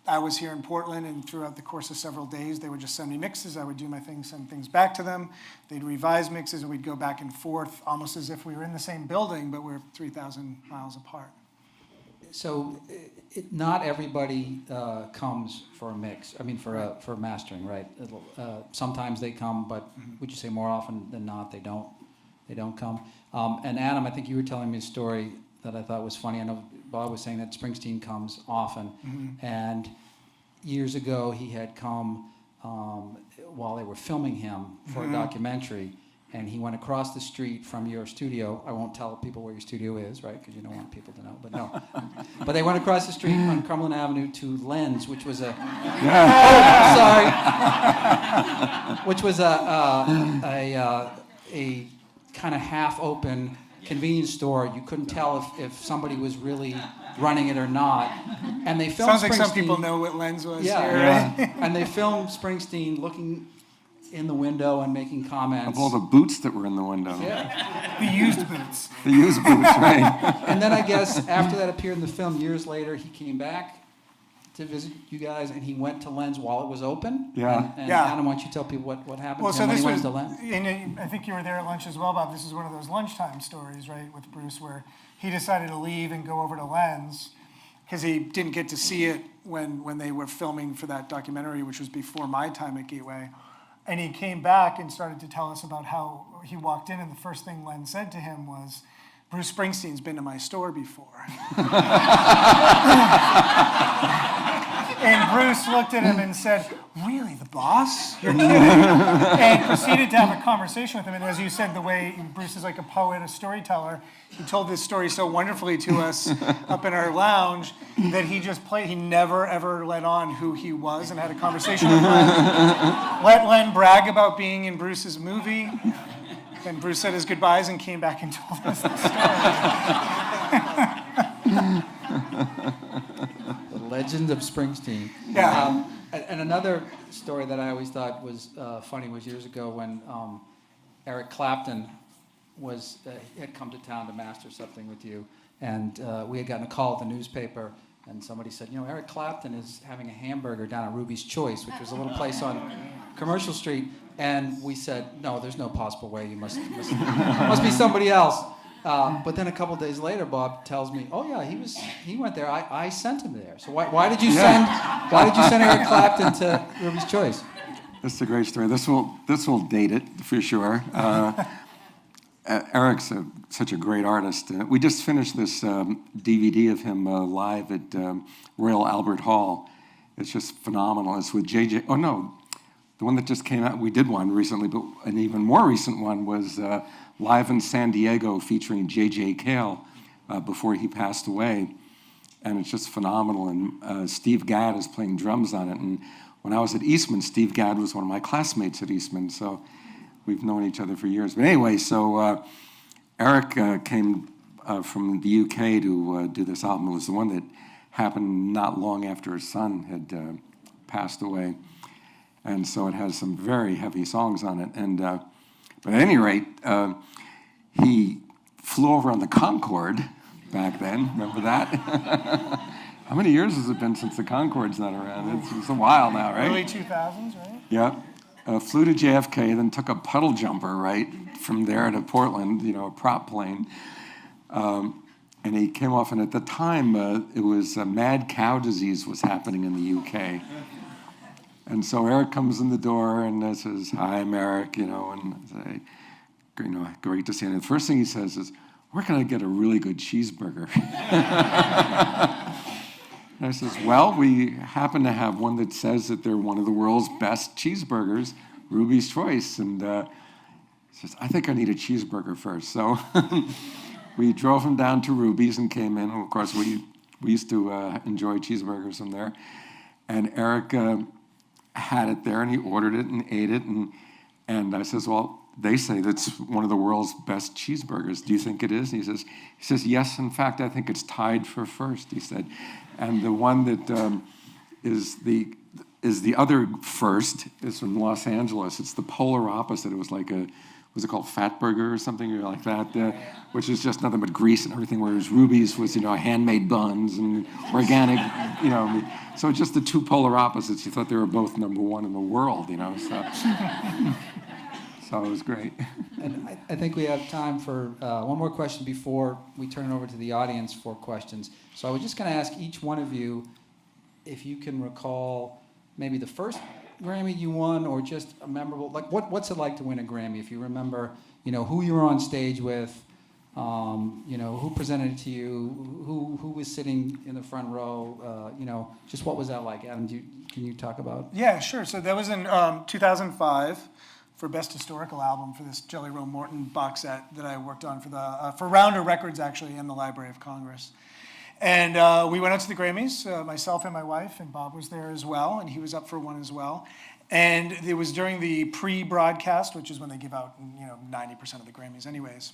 I was here in Portland, and throughout the course of several days, they would just send me mixes. I would do my thing, send things back to them. They'd revise mixes, and we'd go back and forth, almost as if we were in the same building, but we're 3,000 miles apart. So, not everybody comes for a mix. I mean, for mastering, right? Sometimes they come, but would you say more often than not they don't come? And Adam, I think you were telling me a story that I thought was funny. I know Bob was saying that Springsteen comes often, and years ago he had come while they were filming him for a documentary, and he went across the street from your studio. I won't tell people where your studio is, right? Because you don't want people to know. But no, but they went across the street on Cumberland Avenue to Lens, which was which was a kind of half-open convenience store. You couldn't tell if somebody was really running it or not. And they filmed Sounds like some people know what Lens was here, right? And they filmed Springsteen looking in the window and making comments. Of all the boots that were in the window. Yeah. The used boots. The used boots, right. And then I guess after that appeared in the film, years later, he came back to visit you guys, and he went to Lens while it was open. Yeah. And Adam, why don't you tell people what happened to him when he went to Lens? And I think you were there at lunch as well, Bob. This is one of those lunchtime stories, right, with Bruce, where he decided to leave and go over to Lens because he didn't get to see it when they were filming for that documentary, which was before my time at Gateway. And he came back and started to tell us about how he walked in, and the first thing Len said to him was, "Bruce Springsteen's been to my store before." And Bruce looked at him and said, "Really, the boss? You're kidding?" And proceeded to have a conversation with him. And as you said, the way Bruce is like a poet, a storyteller, he told this story so wonderfully to us up in our lounge that he just played. He never, ever let on who he was and had a conversation with Len. Let Len brag about being in Bruce's movie. Then Bruce said his goodbyes and came back and told us the story. The Legend of Springsteen. Yeah. And another story that I always thought was funny was years ago when Eric Clapton had come to town to master something with you, and we had gotten a call at the newspaper, and somebody said, Eric Clapton is having a hamburger down at Ruby's Choice, which was a little place on Commercial Street. And we said, no, there's no possible way. You must be somebody else. But then a couple days later, Bob tells me, oh yeah, he went there. I sent him there. So why did you send Eric Clapton to Ruby's Choice? That's a great story. This will date it for sure. Eric's such a great artist. We just finished this DVD of him live at Royal Albert Hall. It's just phenomenal. It's with JJ. Oh no, the one that just came out. We did one recently, but an even more recent one was live in San Diego featuring JJ Cale before he passed away, and it's just phenomenal. And Steve Gadd is playing drums on it. And when I was at Eastman, Steve Gadd was one of my classmates at Eastman, so we've known each other for years. But anyway, so Eric came from the UK to do this album. It was the one that happened not long after his son had passed away. And so it has some very heavy songs on it. And but at any rate, he flew over on the Concorde back then. Remember that? How many years has it been since the Concorde's not around? It's a while now, right? Early 2000s, right? Yeah. Flew to JFK, then took a puddle jumper, right, from there to Portland, a prop plane. And he came off, and at the time, it was mad cow disease was happening in the UK. And so Eric comes in the door and says, "Hi, I'm Eric," and I say, great to see you. And the first thing he says is, "Where can I get a really good cheeseburger?" And I says, "Well, we happen to have one that says that they're one of the world's best cheeseburgers, Ruby's Choice." And he says, "I think I need a cheeseburger first." So we drove him down to Ruby's and came in. And of course, we used to enjoy cheeseburgers from there. And Eric had it there, and he ordered it and ate it. And I says, "Well, they say that's one of the world's best cheeseburgers. Do you think it is?" And he says, "Yes, in fact, I think it's tied for first," he said. And the one that is the other first is from Los Angeles. It's the polar opposite. It was like was it called Fat Burger or something like that, which is just nothing but grease and everything, whereas Ruby's was, handmade buns and organic, So just the two polar opposites. You thought they were both number one in the world, so. So it was great. And I think we have time for one more question before we turn it over to the audience for questions. So I was just going to ask each one of you if you can recall maybe the first Grammy you won, or just a memorable, what's it like to win a Grammy? If you remember, who you were on stage with, who presented it to you, who was sitting in the front row, just what was that like? Adam, can you talk about? Yeah, sure. So that was in 2005. For Best Historical Album for this Jelly Roll Morton box set that I worked on for Rounder Records, actually, and the Library of Congress. And we went out to the Grammys, myself and my wife, and Bob was there as well, and he was up for one as well. And it was during the pre-broadcast, which is when they give out 90% of the Grammys anyways.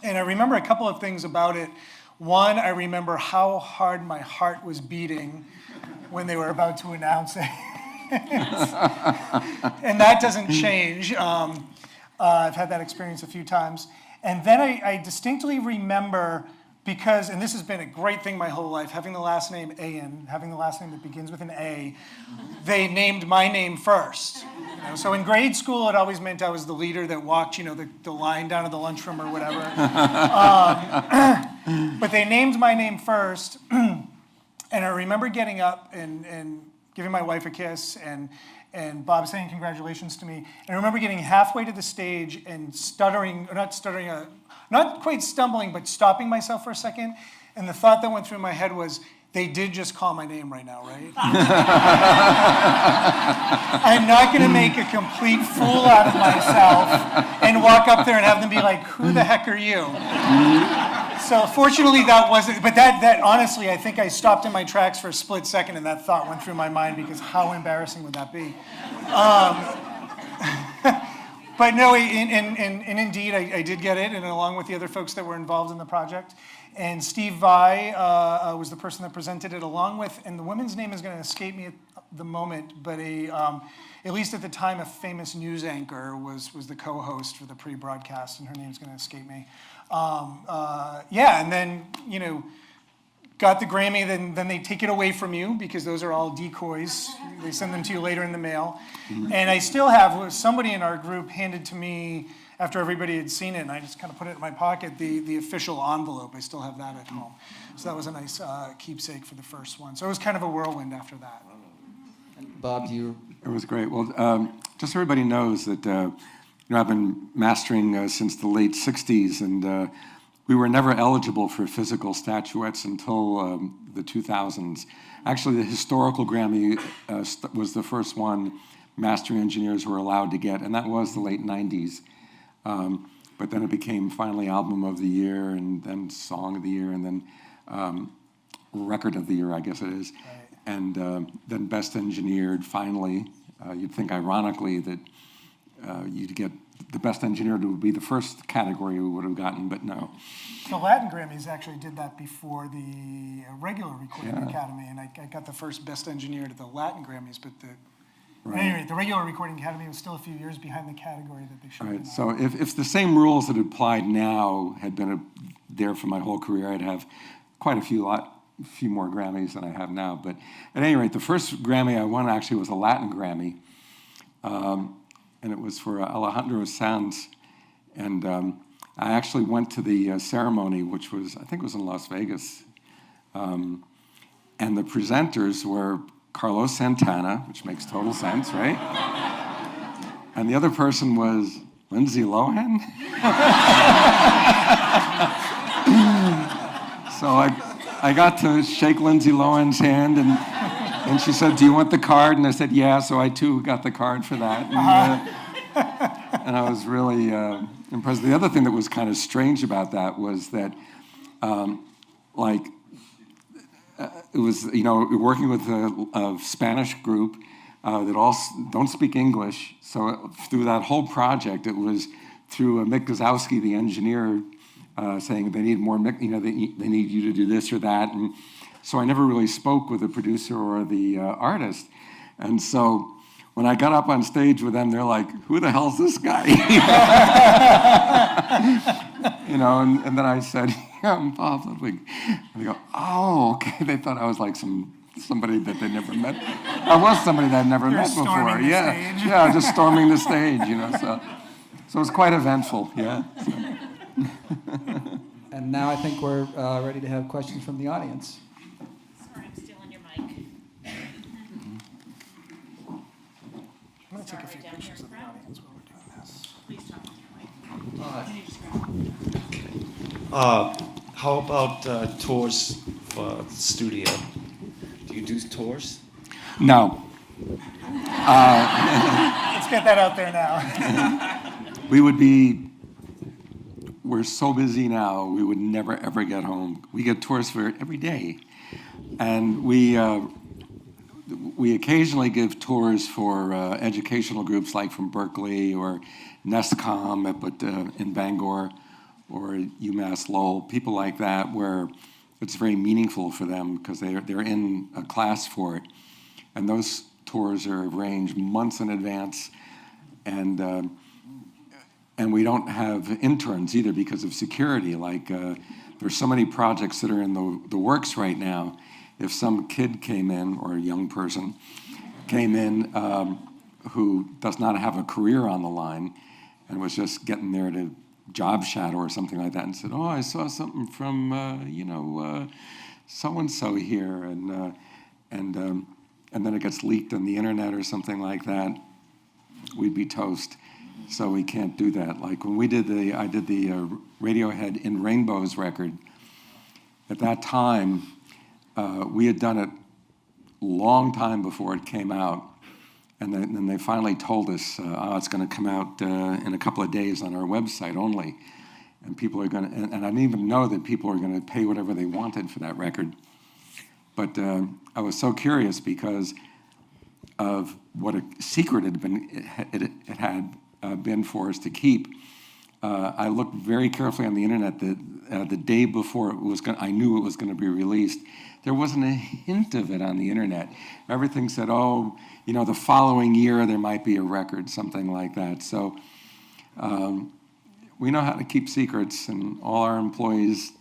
And I remember a couple of things about it. One, I remember how hard my heart was beating when they were about to announce it. And that doesn't change. I've had that experience a few times. And then I distinctly remember, because, and this has been a great thing my whole life, having the last name Ayan, having the last name that begins with an A, they named my name first. So in grade school, it always meant I was the leader that walked, the line down to the lunchroom or whatever. But they named my name first. And I remember getting up and giving my wife a kiss, and Bob saying congratulations to me. And I remember getting halfway to the stage and not quite stumbling, but stopping myself for a second. And the thought that went through my head was, they did just call my name right now, right? I'm not going to make a complete fool out of myself and walk up there and have them be like, "Who the heck are you?" So fortunately that wasn't, but that honestly, I think I stopped in my tracks for a split second and that thought went through my mind, because how embarrassing would that be? But no, and indeed I did get it, and along with the other folks that were involved in the project. And Steve Vai was the person that presented it along with, and the woman's name is going to escape me at the moment, but at least at the time, a famous news anchor was the co-host for the pre-broadcast, and her name's going to escape me. And then, got the Grammy, then they take it away from you because those are all decoys. They send them to you later in the mail. And I still have, somebody in our group handed to me after everybody had seen it, and I just kind of put it in my pocket, the official envelope. I still have that at home. So that was a nice keepsake for the first one. So it was kind of a whirlwind after that. Bob, you... It was great. Well, just so everybody knows that, I've been mastering since the late 60s, and we were never eligible for physical statuettes until the 2000s. Actually, the historical Grammy was the first one mastering engineers were allowed to get, and that was the late 90s. But then it became finally Album of the Year, and then Song of the Year, and then Record of the Year, I guess it is. Right. And then Best Engineered, finally. You'd think, ironically, that you'd get the Best Engineered would be the first category we would have gotten, but no. The Latin Grammys actually did that before the regular Recording Academy, and I got the first Best Engineered at the Latin Grammys, but anyway, the regular Recording Academy was still a few years behind the category that they should have. Right. So if the same rules that applied now had been there for my whole career, I'd have quite a few more Grammys than I have now. But at any rate, the first Grammy I won actually was a Latin Grammy, and it was for Alejandro Sanz. And I actually went to the ceremony, which was, I think it was in Las Vegas. And the presenters were Carlos Santana, which makes total sense, right? And the other person was Lindsay Lohan. So I got to shake Lindsay Lohan's hand, and she said, "Do you want the card?" And I said, "Yeah." So I too got the card for that, and I was really impressed. The other thing that was kind of strange about that was that, it was working with a Spanish group that all don't speak English. So through that whole project, it was through Mick Gazowski, the engineer, saying they need more, they need you to do this or that. And so I never really spoke with the producer or the artist. And so when I got up on stage with them, they're like, "Who the hell's this guy?" And then I said, "Yeah, I'm Bob Ludwig." And they go, "Oh, okay." They thought I was like somebody that they never met. I was somebody that I'd never met before. Yeah, just storming the stage, So it was quite eventful, yeah. So. And now I think we're ready to have questions from the audience. Sorry, I'm stealing your mic. I'm going to take a few pictures of the audience while we're doing this. Please talk into your mic. How about tours for the studio? Do you do tours? No. Let's get that out there now. We're so busy now, we would never, ever get home. We get tours for every day. And we occasionally give tours for educational groups like from Berkeley or NESCOM in Bangor or UMass Lowell, people like that, where it's very meaningful for them because they're in a class for it. And those tours are arranged months in advance. And we don't have interns either because of security. Like there's so many projects that are in the works right now. If some kid came in, or a young person came in who does not have a career on the line and was just getting there to job shadow or something like that and said, "Oh, I saw something from, so-and-so here," and then it gets leaked on the internet or something like that, we'd be toast. So we can't do that. Like when I did the Radiohead In Rainbows record, at that time, we had done it a long time before it came out. And then they finally told us, it's going to come out in a couple of days on our website only. And people are going to, and I didn't even know that people were going to pay whatever they wanted for that record. But I was so curious because of what a secret it had been for us to keep. I looked very carefully on the internet that the day before I knew it was going to be released. There wasn't a hint of it on the internet. Everything said, the following year there might be a record, something like that. So we know how to keep secrets, and all our employees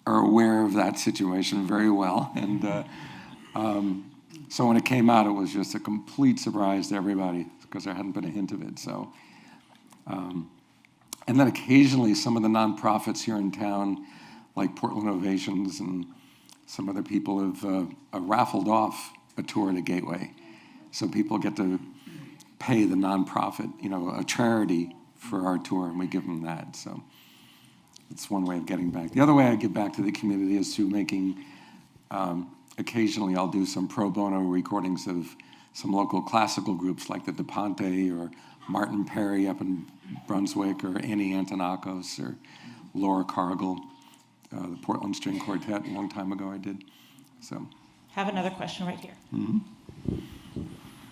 are aware of that situation very well. And so when it came out, it was just a complete surprise to everybody because there hadn't been a hint of it. So, and then occasionally some of the nonprofits here in town, like Portland Ovations and some other people have raffled off a tour to Gateway. So people get to pay the nonprofit, a charity for our tour, and we give them that. So it's one way of getting back. The other way I give back to the community is through making, occasionally I'll do some pro bono recordings of some local classical groups like the De Ponte or Martin Perry up in Brunswick or Annie Antonakos or Laura Cargill, the Portland String Quartet a long time ago I did. So. Have another question right here. Mm-hmm.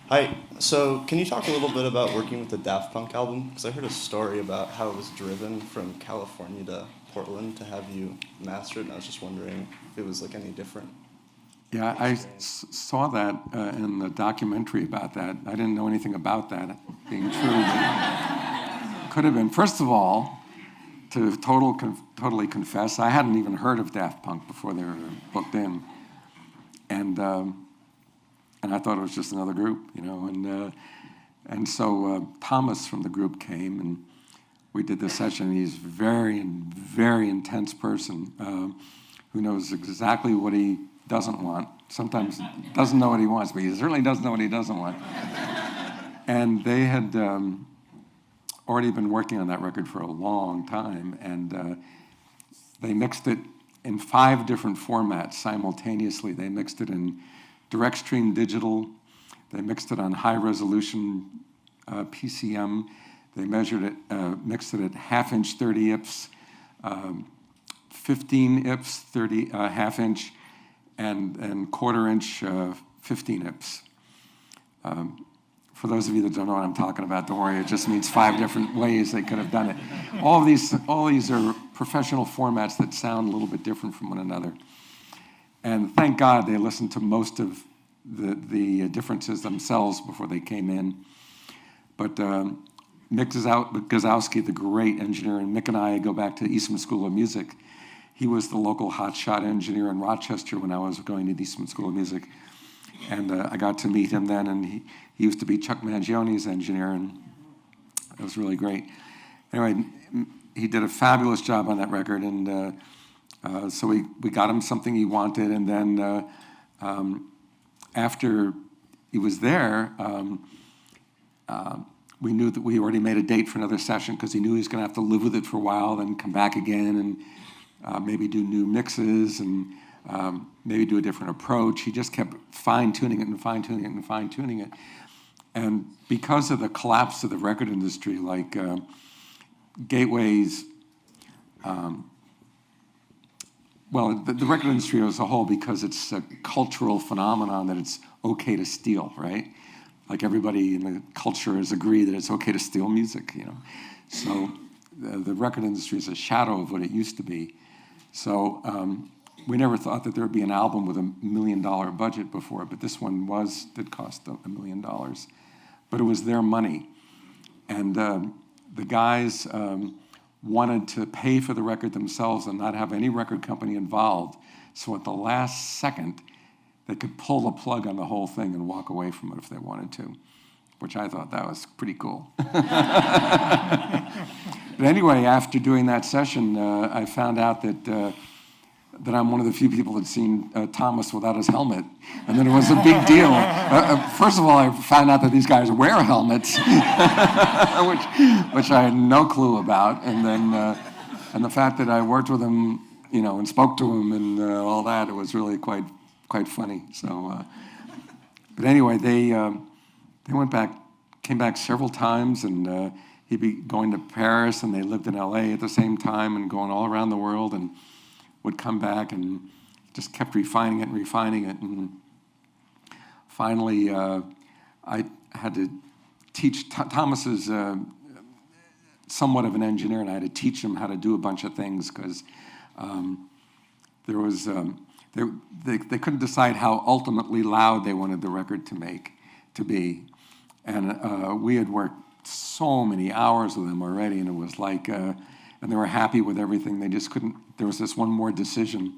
Hi, so can you talk a little bit about working with the Daft Punk album? Because I heard a story about how it was driven from California to Portland to have you master it, and I was just wondering if it was like any different. Yeah, I saw that in the documentary about that. I didn't know anything about that being true. But could have been. First of all, to totally confess, I hadn't even heard of Daft Punk before they were booked in. And I thought it was just another group, and so Thomas from the group came, and we did this session. He's a very intense person who knows exactly what he doesn't want. Sometimes doesn't know what he wants, but he certainly doesn't know what he doesn't want. And they had already been working on that record for a long time, and they mixed it in 5 different formats simultaneously. They mixed it in direct stream digital. They mixed it on high resolution PCM. They mixed it at half-inch 30 IPS, 15 IPS, 30 half-inch, and quarter-inch 15 IPS. For those of you that don't know what I'm talking about, don't worry. It just means 5 different ways they could have done it. All these are professional formats that sound a little bit different from one another. And thank God they listened to most of the differences themselves before they came in. But Mick Gazowski, the great engineer, and Mick and I go back to Eastman School of Music. He was the local hotshot engineer in Rochester when I was going to the Eastman School of Music. And I got to meet him then, and he used to be Chuck Mangione's engineer, and it was really great. Anyway, he did a fabulous job on that record, and so we got him something he wanted, and then after he was there, we knew that we already made a date for another session because he knew he was going to have to live with it for a while, then come back again, and maybe do new mixes, and maybe do a different approach. He just kept fine-tuning it and fine-tuning it and fine-tuning it. And because of the collapse of the record industry, like Gateway's, the record industry as a whole, because it's a cultural phenomenon that it's okay to steal, right? Like everybody in the culture has agreed that it's okay to steal music, So the record industry is a shadow of what it used to be. So we never thought that there would be an album with $1 million budget before, but this one did cost $1 million. But it was their money. And the guys wanted to pay for the record themselves and not have any record company involved. So at the last second, they could pull the plug on the whole thing and walk away from it if they wanted to, which I thought that was pretty cool. But anyway, after doing that session, I found out that I'm one of the few people that's seen Thomas without his helmet. And then it was a big deal. First of all, I found out that these guys wear helmets, which I had no clue about. And then, and the fact that I worked with him, and spoke to him and all that, it was really quite funny. So, but anyway, they came back several times, and he'd be going to Paris, and they lived in LA at the same time, and going all around the world, and would come back and just kept refining it. And finally, I had to teach. Thomas is somewhat of an engineer, and I had to teach him how to do a bunch of things because there was they couldn't decide how ultimately loud they wanted the record to be, and we had worked so many hours with them already, and it was like and they were happy with everything. They just couldn't, there was this one more decision,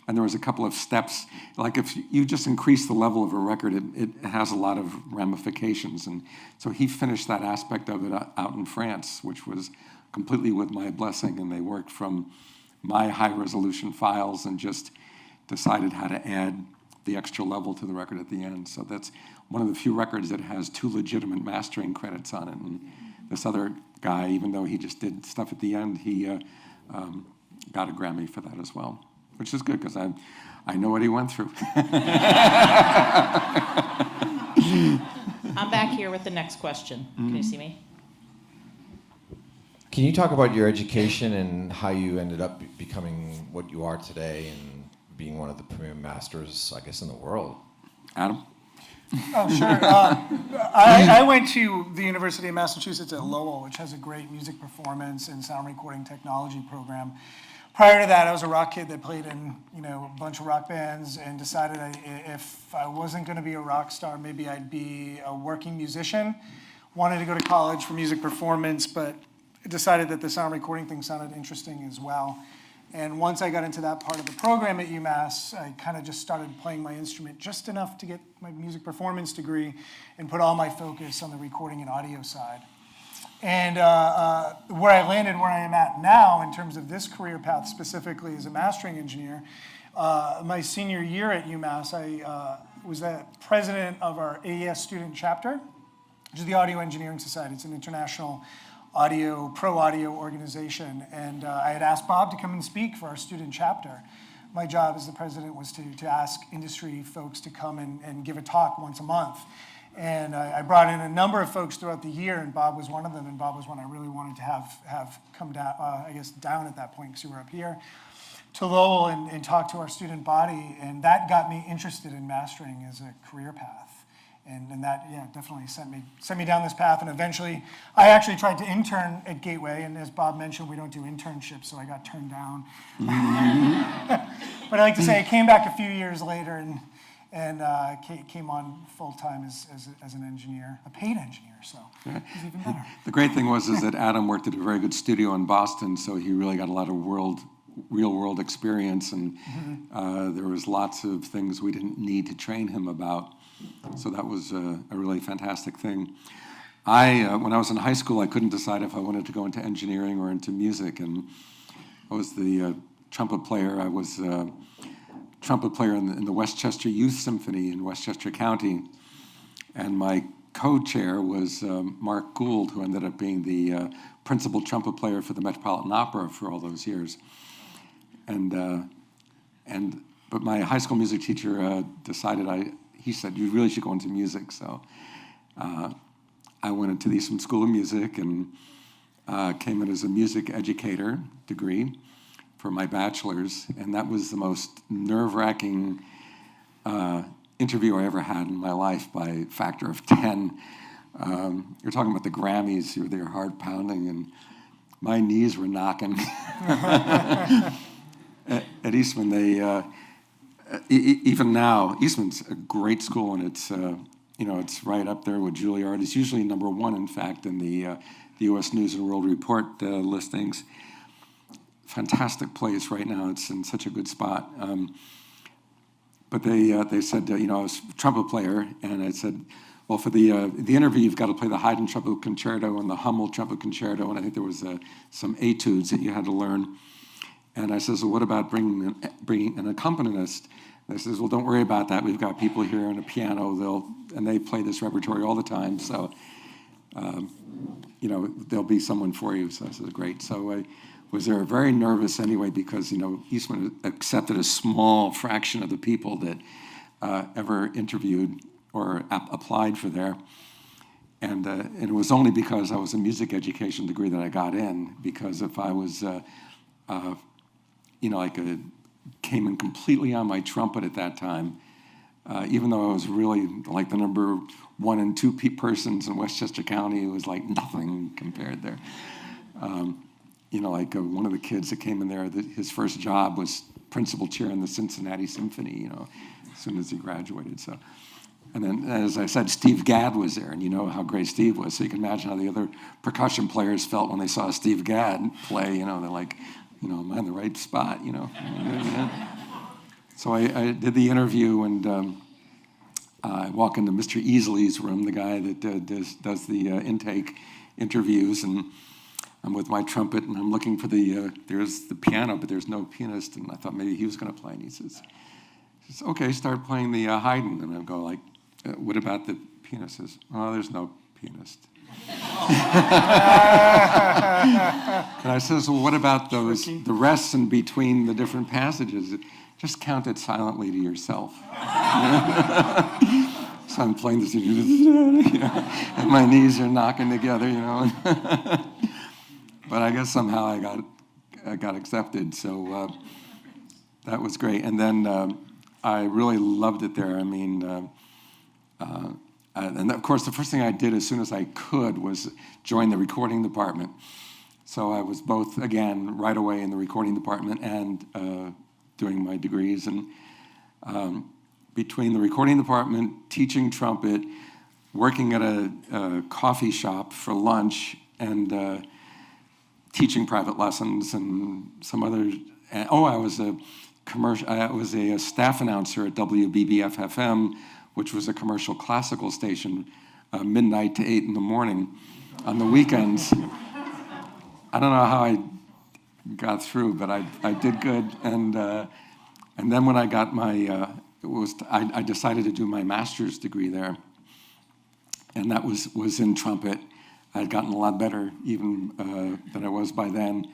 and there was a couple of steps. Like if you just increase the level of a record, it has a lot of ramifications. And so he finished that aspect of it out in France, which was completely with my blessing, and they worked from my high-resolution files and just decided how to add the extra level to the record at the end. So that's one of the few records that has 2 legitimate mastering credits on it. And this other guy, even though he just did stuff at the end, he got a Grammy for that as well, which is good because I know what he went through. I'm back here with the next question. Can you see me? Can you talk about your education and how you ended up becoming what you are today and being one of the premier masters, I guess, in the world? Adam? Oh, sure. I went to the University of Massachusetts at Lowell, which has a great music performance and sound recording technology program. Prior to that, I was a rock kid that played in, a bunch of rock bands and decided if I wasn't going to be a rock star, maybe I'd be a working musician. Wanted to go to college for music performance, but decided that the sound recording thing sounded interesting as well. And once I got into that part of the program at UMass, I kind of just started playing my instrument just enough to get my music performance degree and put all my focus on the recording and audio side. And where I landed, where I am at now in terms of this career path specifically as a mastering engineer, my senior year at UMass, I was the president of our AES student chapter, which is the Audio Engineering Society. It's an international pro audio organization, and I had asked Bob to come and speak for our student chapter. My job as the president was to ask industry folks to come and give a talk once a month. And I brought in a number of folks throughout the year, and Bob was one of them, and Bob was one I really wanted to have come down, down at that point, because we were up here, to Lowell and talk to our student body, and that got me interested in mastering as a career path. And that, definitely sent me down this path. And eventually, I actually tried to intern at Gateway. And as Bob mentioned, we don't do internships, so I got turned down. But I like to say I came back a few years later and came on full time as an engineer, a paid engineer. So it was even better. The great thing was that Adam worked at a very good studio in Boston, so he really got a lot of real world experience, and there was lots of things we didn't need to train him about. So that was a really fantastic thing. When I was in high school, I couldn't decide if I wanted to go into engineering or into music, and I was the trumpet player. I was trumpet player in the Westchester Youth Symphony in Westchester County, and my co-chair was Mark Gould, who ended up being the principal trumpet player for the Metropolitan Opera for all those years. But my high school music teacher decided he said, you really should go into music. So I went into the Eastman School of Music and came in as a music educator degree for my bachelor's. And that was the most nerve-wracking interview I ever had in my life by a factor of 10. You're talking about the Grammys, they were hard pounding, and my knees were knocking. At Eastman, even now, Eastman's a great school, and it's right up there with Juilliard. It's usually number 1, in fact, in the U.S. News and World Report listings. Fantastic place right now. It's in such a good spot. But they said, I was a trumpet player, and I said, well, for the interview, you've got to play the Haydn Trumpet Concerto and the Hummel Trumpet Concerto, and I think there was some etudes that you had to learn. And I says, well, what about bringing an accompanist? And I says, well, don't worry about that. We've got people here on a piano. They play this repertory all the time. So, there'll be someone for you. So I said, great. So I was there very nervous anyway because, Eastman accepted a small fraction of the people that ever interviewed or applied for there. And it was only because I was a music education degree that I got in, because if I was came in completely on my trumpet at that time, even though I was really like the number 1 and 2 persons in Westchester County, it was like nothing compared there. One of the kids that came in there, his first job was principal chair in the Cincinnati Symphony, as soon as he graduated. So And then, as I said, Steve Gadd was there, and you know how great Steve was. So you can imagine how the other percussion players felt when they saw Steve Gadd play. You know, they're like, you know, am I in the right spot? You know. So I did the interview, and I walk into Mr. Easley's room, the guy that does the intake interviews, and I'm with my trumpet, and I'm looking for there's the piano, but there's no pianist, and I thought maybe he was going to play, and he says, okay, start playing the Haydn, and I go like, what about the pianist? He says, oh, there's no pianist. And I says, well, what about the rests in between the different passages? Just count it silently to yourself. So I'm playing this, you know, and my knees are knocking together, you know. But I guess somehow I got accepted, so that was great. And then I really loved it there. I mean, and of course, the first thing I did as soon as I could was join the recording department. So I was both, again, right away in the recording department and doing my degrees. And between the recording department, teaching trumpet, working at a coffee shop for lunch, and teaching private lessons and some other. I was a staff announcer at WBBF-FM, which was a commercial classical station, midnight to 8 in the morning on the weekends. I don't know how I got through, but I did good. And then when I got my, I decided to do my master's degree there, and that was in trumpet. I'd gotten a lot better even than I was by then,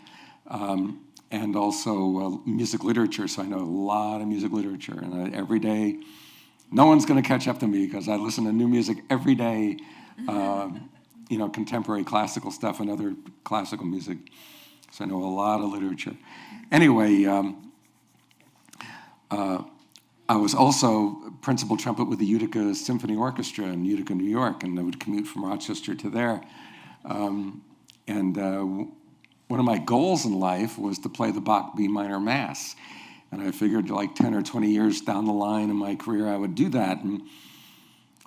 and also music literature. So I know a lot of music literature, and every day, no one's going to catch up to me because I listen to new music every day. You know, contemporary classical stuff and other classical music. So I know a lot of literature. Anyway, I was also principal trumpet with the Utica Symphony Orchestra in Utica, New York, and I would commute from Rochester to there. One of my goals in life was to play the Bach B minor Mass. And I figured like 10 or 20 years down the line in my career, I would do that. And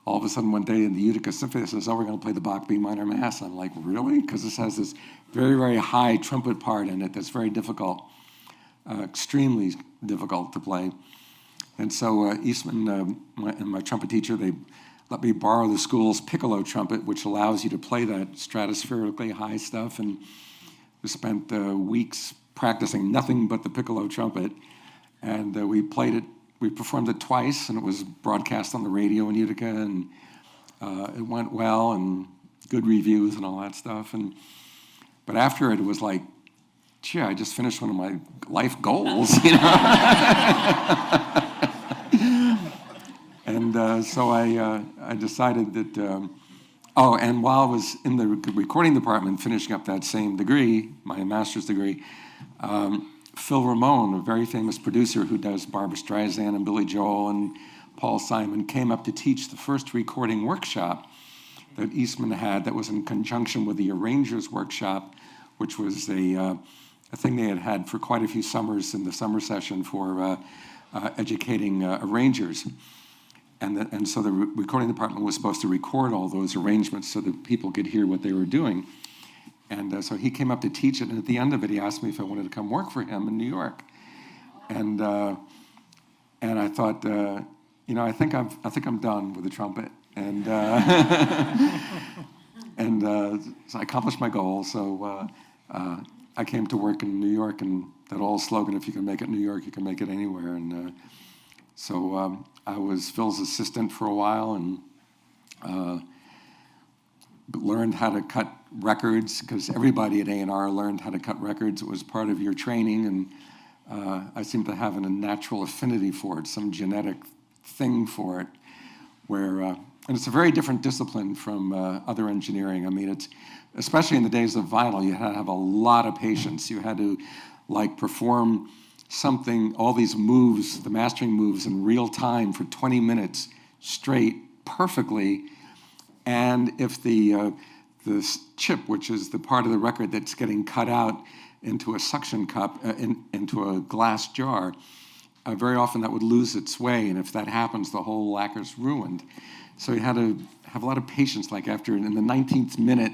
all of a sudden one day in the Utica Symphony, it says, oh, we're going to play the Bach B minor Mass. I'm like, really? Because this has this very, very high trumpet part in it that's very difficult, extremely difficult to play. And so Eastman and my trumpet teacher, they let me borrow the school's piccolo trumpet, which allows you to play that stratospherically high stuff. And we spent weeks practicing nothing but the piccolo trumpet. And we played it, we performed it twice, and it was broadcast on the radio in Utica, and it went well, and good reviews and all that stuff. But after it was like, gee, I just finished one of my life goals, you know? And so I decided that, and while I was in the recording department finishing up that same degree, my master's degree, Phil Ramone, a very famous producer who does Barbra Streisand and Billy Joel and Paul Simon, came up to teach the first recording workshop that Eastman had that was in conjunction with the Arrangers Workshop, which was a thing they had had for quite a few summers in the summer session for educating arrangers. And so the recording department was supposed to record all those arrangements so that people could hear what they were doing. And so he came up to teach it, and at the end of it, he asked me if I wanted to come work for him in New York. And I thought, you know, I think I'm done with the trumpet. And so I accomplished my goal. So I came to work in New York, and that old slogan, if you can make it in New York, you can make it anywhere. And so I was Phil's assistant for a while, and learned how to cut records, because everybody at A&R learned how to cut records. It was part of your training, and I seem to have a natural affinity for it, some genetic thing for it, where, and it's a very different discipline from other engineering. I mean, it's, especially in the days of vinyl, you had to have a lot of patience. You had to, like, perform something, all these moves, the mastering moves in real time for 20 minutes straight, perfectly. And if the chip, which is the part of the record that's getting cut out into a suction cup, into a glass jar, very often that would lose its way, and if that happens, the whole lacquer's ruined. So you had to have a lot of patience. Like after in the 19th minute,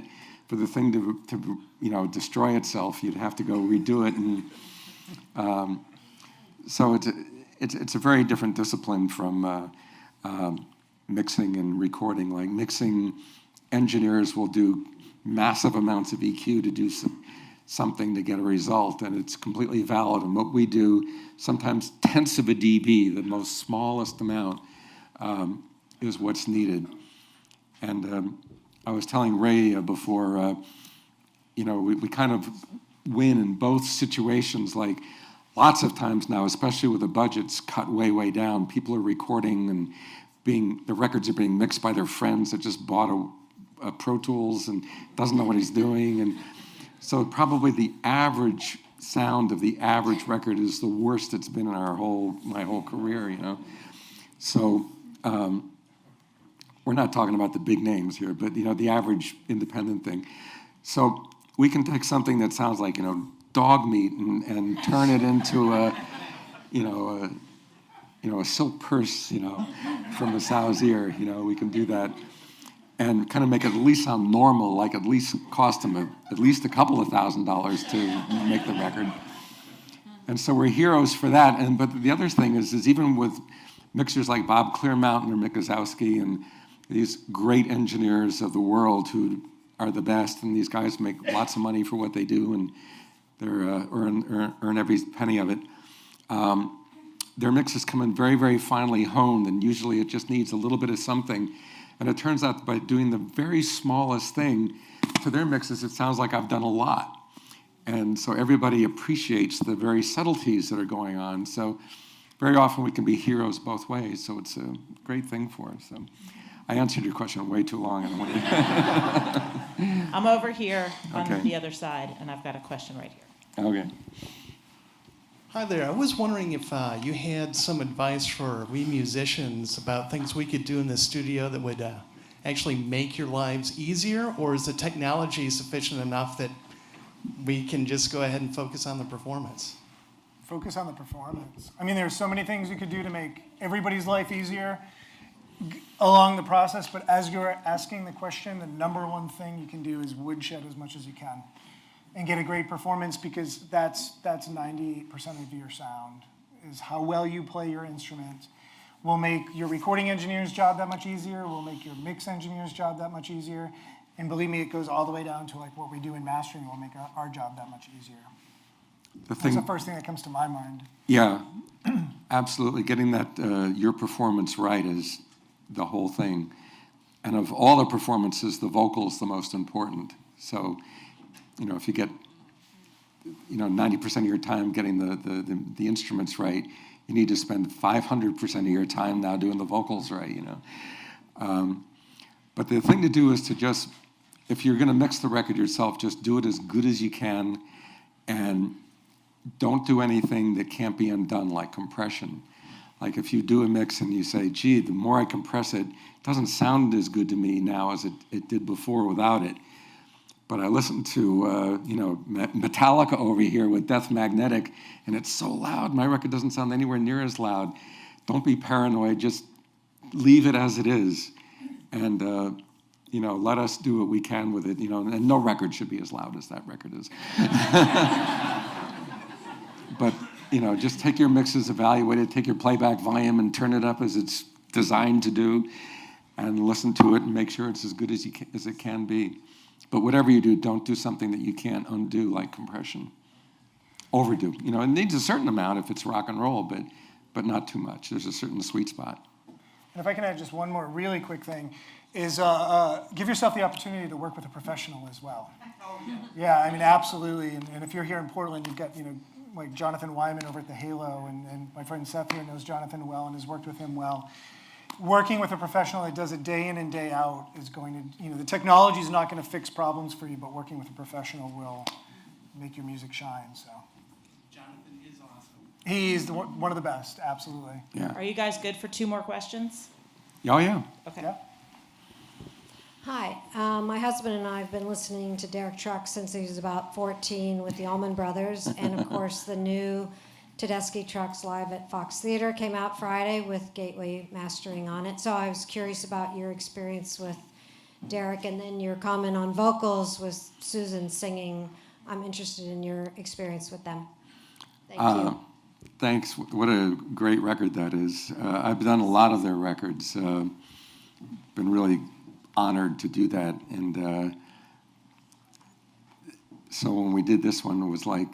for the thing to destroy itself, you'd have to go redo it, and so it's a very different discipline from mixing and recording. Like mixing, engineers will do massive amounts of EQ to do something to get a result, and it's completely valid. And what we do, sometimes tenths of a dB, the most smallest amount, is what's needed. And I was telling Ray before, we kind of win in both situations. Like lots of times now, especially with the budgets cut way, way down, people are recording and the records are being mixed by their friends that just bought a Pro Tools and doesn't know what he's doing. And so probably the average sound of the average record is the worst it's been in my whole career, So we're not talking about the big names here, but the average independent thing. So we can take something that sounds like dog meat and turn it into a silk purse from a sow's ear. We can do that and kind of make it at least sound normal, like at least cost them at least a couple of $1,000s to make the record. And so we're heroes for that. But the other thing is even with mixers like Bob Clearmountain or Mick Gazowski and these great engineers of the world who are the best, and these guys make lots of money for what they do, and they're earn every penny of it. Their mixes come in very, very finely honed, and usually it just needs a little bit of something. And it turns out by doing the very smallest thing to their mixes, it sounds like I've done a lot. And so everybody appreciates the very subtleties that are going on. So very often we can be heroes both ways. So it's a great thing for us. So I answered your question way too long. I'm over here on Okay. the other side, and I've got a question right here. Okay. Hi there. I was wondering if you had some advice for we musicians about things we could do in the studio that would actually make your lives easier, or is the technology sufficient enough that we can just go ahead and focus on the performance? Focus on the performance. I mean, there's so many things you could do to make everybody's life easier along the process, but as you're asking the question, the number one thing you can do is woodshed as much as you can and get a great performance, because that's 98% of your sound, is how well you play your instrument. Will make your recording engineer's job that much easier, will make your mix engineer's job that much easier, and believe me, it goes all the way down to like what we do in mastering will make our job that much easier. That's the first thing that comes to my mind. Yeah, absolutely. Getting that your performance right is the whole thing. And of all the performances, the vocal is the most important. So, if you get, 90% of your time getting the instruments right, you need to spend 500% of your time now doing the vocals right, But the thing to do is to just, if you're going to mix the record yourself, just do it as good as you can, and don't do anything that can't be undone, like compression. Like if you do a mix and you say, gee, the more I compress it, it doesn't sound as good to me now as it did before without it. But I listened to, Metallica over here with Death Magnetic, and it's so loud. My record doesn't sound anywhere near as loud. Don't be paranoid. Just leave it as it is. And, let us do what we can with it, and no record should be as loud as that record is. But, just take your mixes, evaluate it, take your playback volume and turn it up as it's designed to do, and listen to it and make sure it's as good as it can be. But whatever you do, don't do something that you can't undo, like compression. Overdo. It needs a certain amount if it's rock and roll, but not too much. There's a certain sweet spot. And if I can add just one more really quick thing, is give yourself the opportunity to work with a professional as well. Yeah, I mean, absolutely. And if you're here in Portland, you've got, like Jonathan Wyman over at the Halo, and my friend Seth here knows Jonathan well and has worked with him well. Working with a professional that does it day in and day out is going to, the technology is not going to fix problems for you, but working with a professional will make your music shine. So Jonathan is awesome. he's one of the best, absolutely. Yeah. Are you guys good for 2 more questions? Oh, yeah. Okay. Yeah. Hi, my husband and I have been listening to Derek Trucks since he was about 14 with the Allman Brothers, and of course the new Tedeschi Trucks Live at Fox Theater came out Friday with Gateway mastering on it. So I was curious about your experience with Derek, and then your comment on vocals with Susan singing. I'm interested in your experience with them. Thank you. Thanks. What a great record that is. I've done a lot of their records. Been really honored to do that. And so when we did this one, it was like,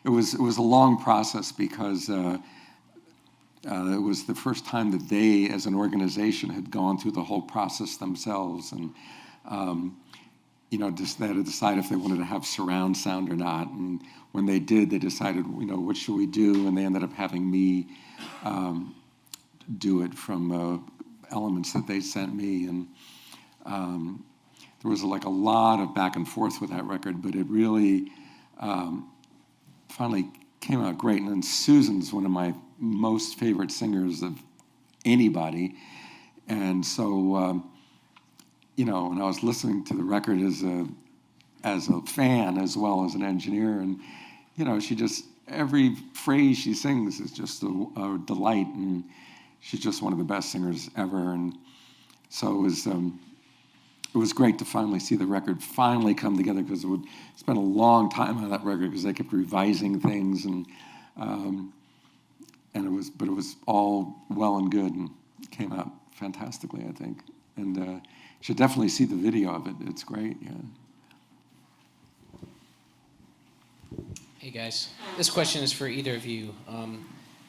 it was a long process because it was the first time that they, as an organization, had gone through the whole process themselves, and just they had to decide if they wanted to have surround sound or not. And when they did, they decided, what should we do? And they ended up having me do it from elements that they sent me, and there was like a lot of back and forth with that record, but it really finally came out great. And then Susan's one of my most favorite singers of anybody. And so, when I was listening to the record as a fan as well as an engineer, and, she just, every phrase she sings is just a delight, and she's just one of the best singers ever. And so it was great to finally see the record finally come together, because it would spend a long time on that record because they kept revising things, and it was all well and good and came out fantastically, I think. And you should definitely see the video of it. It's great. Yeah. Hey guys, this question is for either of you. I'm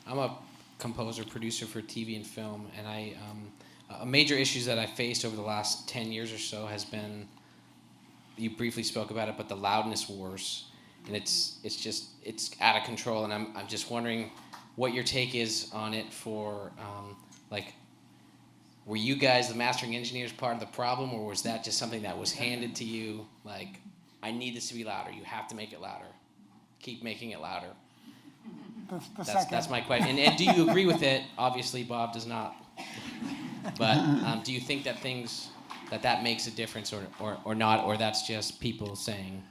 a composer, producer for TV and film, and a major issue that I faced over the last 10 years or so has been, you briefly spoke about it, but the loudness wars, and it's out of control, and I'm just wondering what your take is on it for, were you guys, the mastering engineers, part of the problem, or was that just something that was handed to you, like, I need this to be louder, you have to make it louder, keep making it louder? That's my question. And do you agree with it? Obviously, Bob does not. But do you think that that makes a difference or not, or that's just people saying,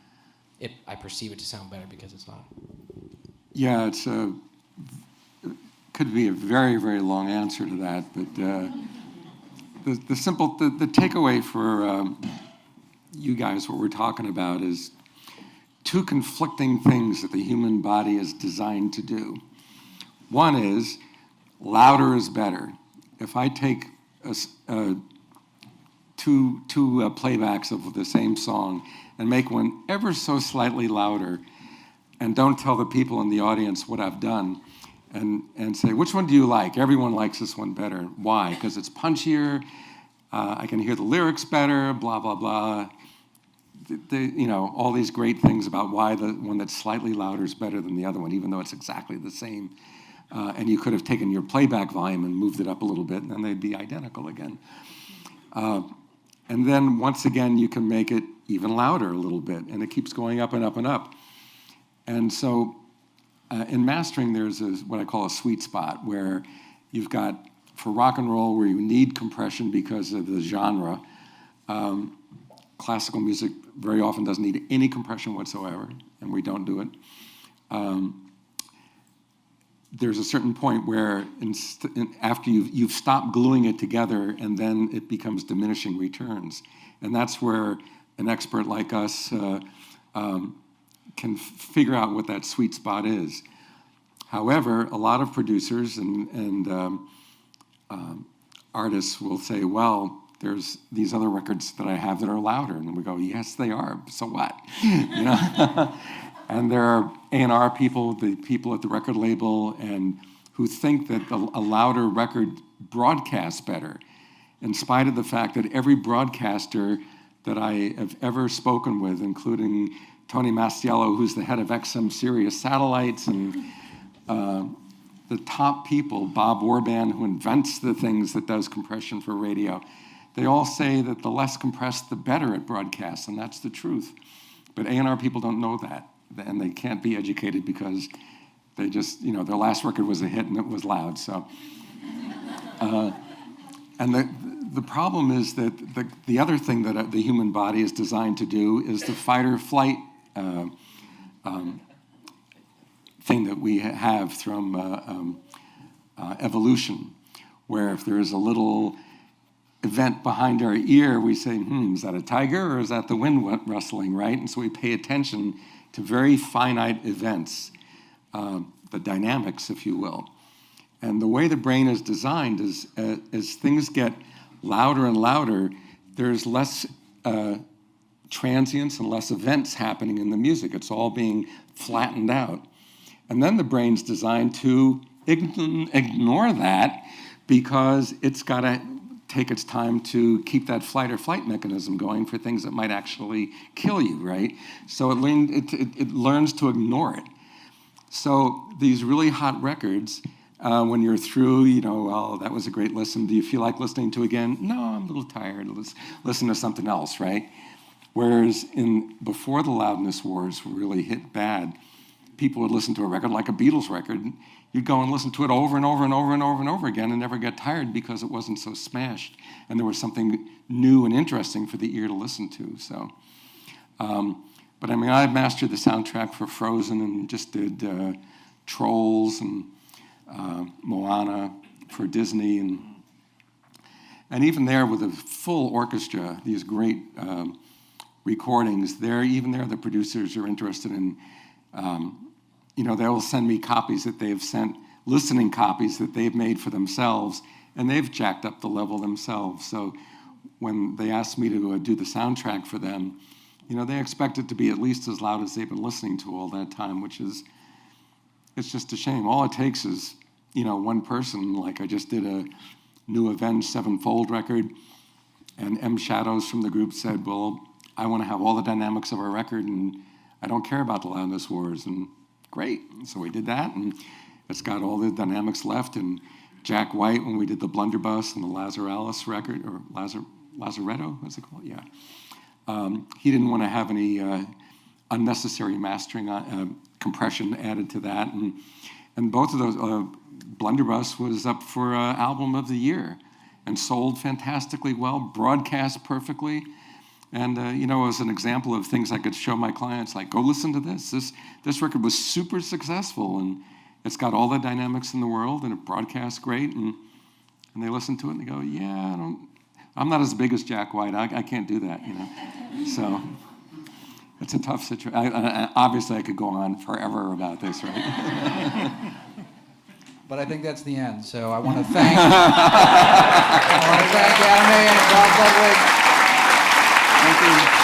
I perceive it to sound better because it's loud? Yeah, it could be a very, very long answer to that, but the takeaway for you guys, what we're talking about, is two conflicting things that the human body is designed to do. One is louder is better. If I take two playbacks of the same song and make one ever so slightly louder, and don't tell the people in the audience what I've done, and say, which one do you like? Everyone likes this one better. Why? Because it's punchier, I can hear the lyrics better, blah, blah, blah. All these great things about why the one that's slightly louder is better than the other one, even though it's exactly the same. And you could have taken your playback volume and moved it up a little bit, and then they'd be identical again. And then once again, you can make it even louder a little bit, and it keeps going up and up and up. And so in mastering, there's what I call a sweet spot, where you've got, for rock and roll, where you need compression because of the genre. Classical music very often doesn't need any compression whatsoever, and we don't do it. There's a certain point where after you've stopped gluing it together, and then it becomes diminishing returns. And that's where an expert like us can figure out what that sweet spot is. However, a lot of producers and artists will say, well, there's these other records that I have that are louder. And we go, yes, they are, so what? And there are A&R people, the people at the record label, and who think that a louder record broadcasts better, in spite of the fact that every broadcaster that I have ever spoken with, including Tony Mastiello, who's the head of XM Sirius Satellites, and the top people, Bob Warban, who invents the things that does compression for radio, they all say that the less compressed, the better it broadcasts, and that's the truth. But A&R people don't know that, and they can't be educated because they just, their last record was a hit and it was loud. So, and the problem is that the other thing that the human body is designed to do is the fight or flight thing that we have from evolution, where if there's a little event behind our ear, we say, is that a tiger or is that the wind rustling, right? And so we pay attention to very finite events, the dynamics, if you will. And the way the brain is designed is as things get louder and louder, there's less transients and less events happening in the music. It's all being flattened out. And then the brain's designed to ignore that because it's got to take its time to keep that flight or flight mechanism going for things that might actually kill you, right? So it learns to ignore it. So these really hot records, when you're through, well, that was a great listen. Do you feel like listening to again? No, I'm a little tired. Let's listen to something else, right? Whereas before the loudness wars really hit bad, people would listen to a record like a Beatles record. You'd go and listen to it over and over and over and over and over again and never get tired because it wasn't so smashed and there was something new and interesting for the ear to listen to. So, but I mean, I mastered the soundtrack for Frozen and just did Trolls and Moana for Disney, and even there with a full orchestra, these great recordings. Even there, the producers are interested in. They will send me copies that they've sent, listening copies that they've made for themselves, and they've jacked up the level themselves. So when they ask me to do the soundtrack for them, they expect it to be at least as loud as they've been listening to all that time, it's just a shame. All it takes is, one person, like I just did a new Avenged Sevenfold record, and M. Shadows from the group said, well, I want to have all the dynamics of our record, and I don't care about the loudness wars, and great. So we did that, and it's got all the dynamics left. And Jack White, when we did the Blunderbuss and the Lazarella's record, or Lazaretto, what's it called? Yeah. He didn't want to have any unnecessary mastering, compression added to that. And both of those, Blunderbuss was up for Album of the Year and sold fantastically well, broadcast perfectly. And, as an example of things I could show my clients, like, go listen to this. This record was super successful, and it's got all the dynamics in the world, and it broadcasts great. And they listen to it, and they go, yeah, I'm not as big as Jack White. I can't do that, So it's a tough situation. Obviously, I could go on forever about this, right? But I think that's the end. So I want to thank Adam Ayan and Bob Ludwig. Thank you.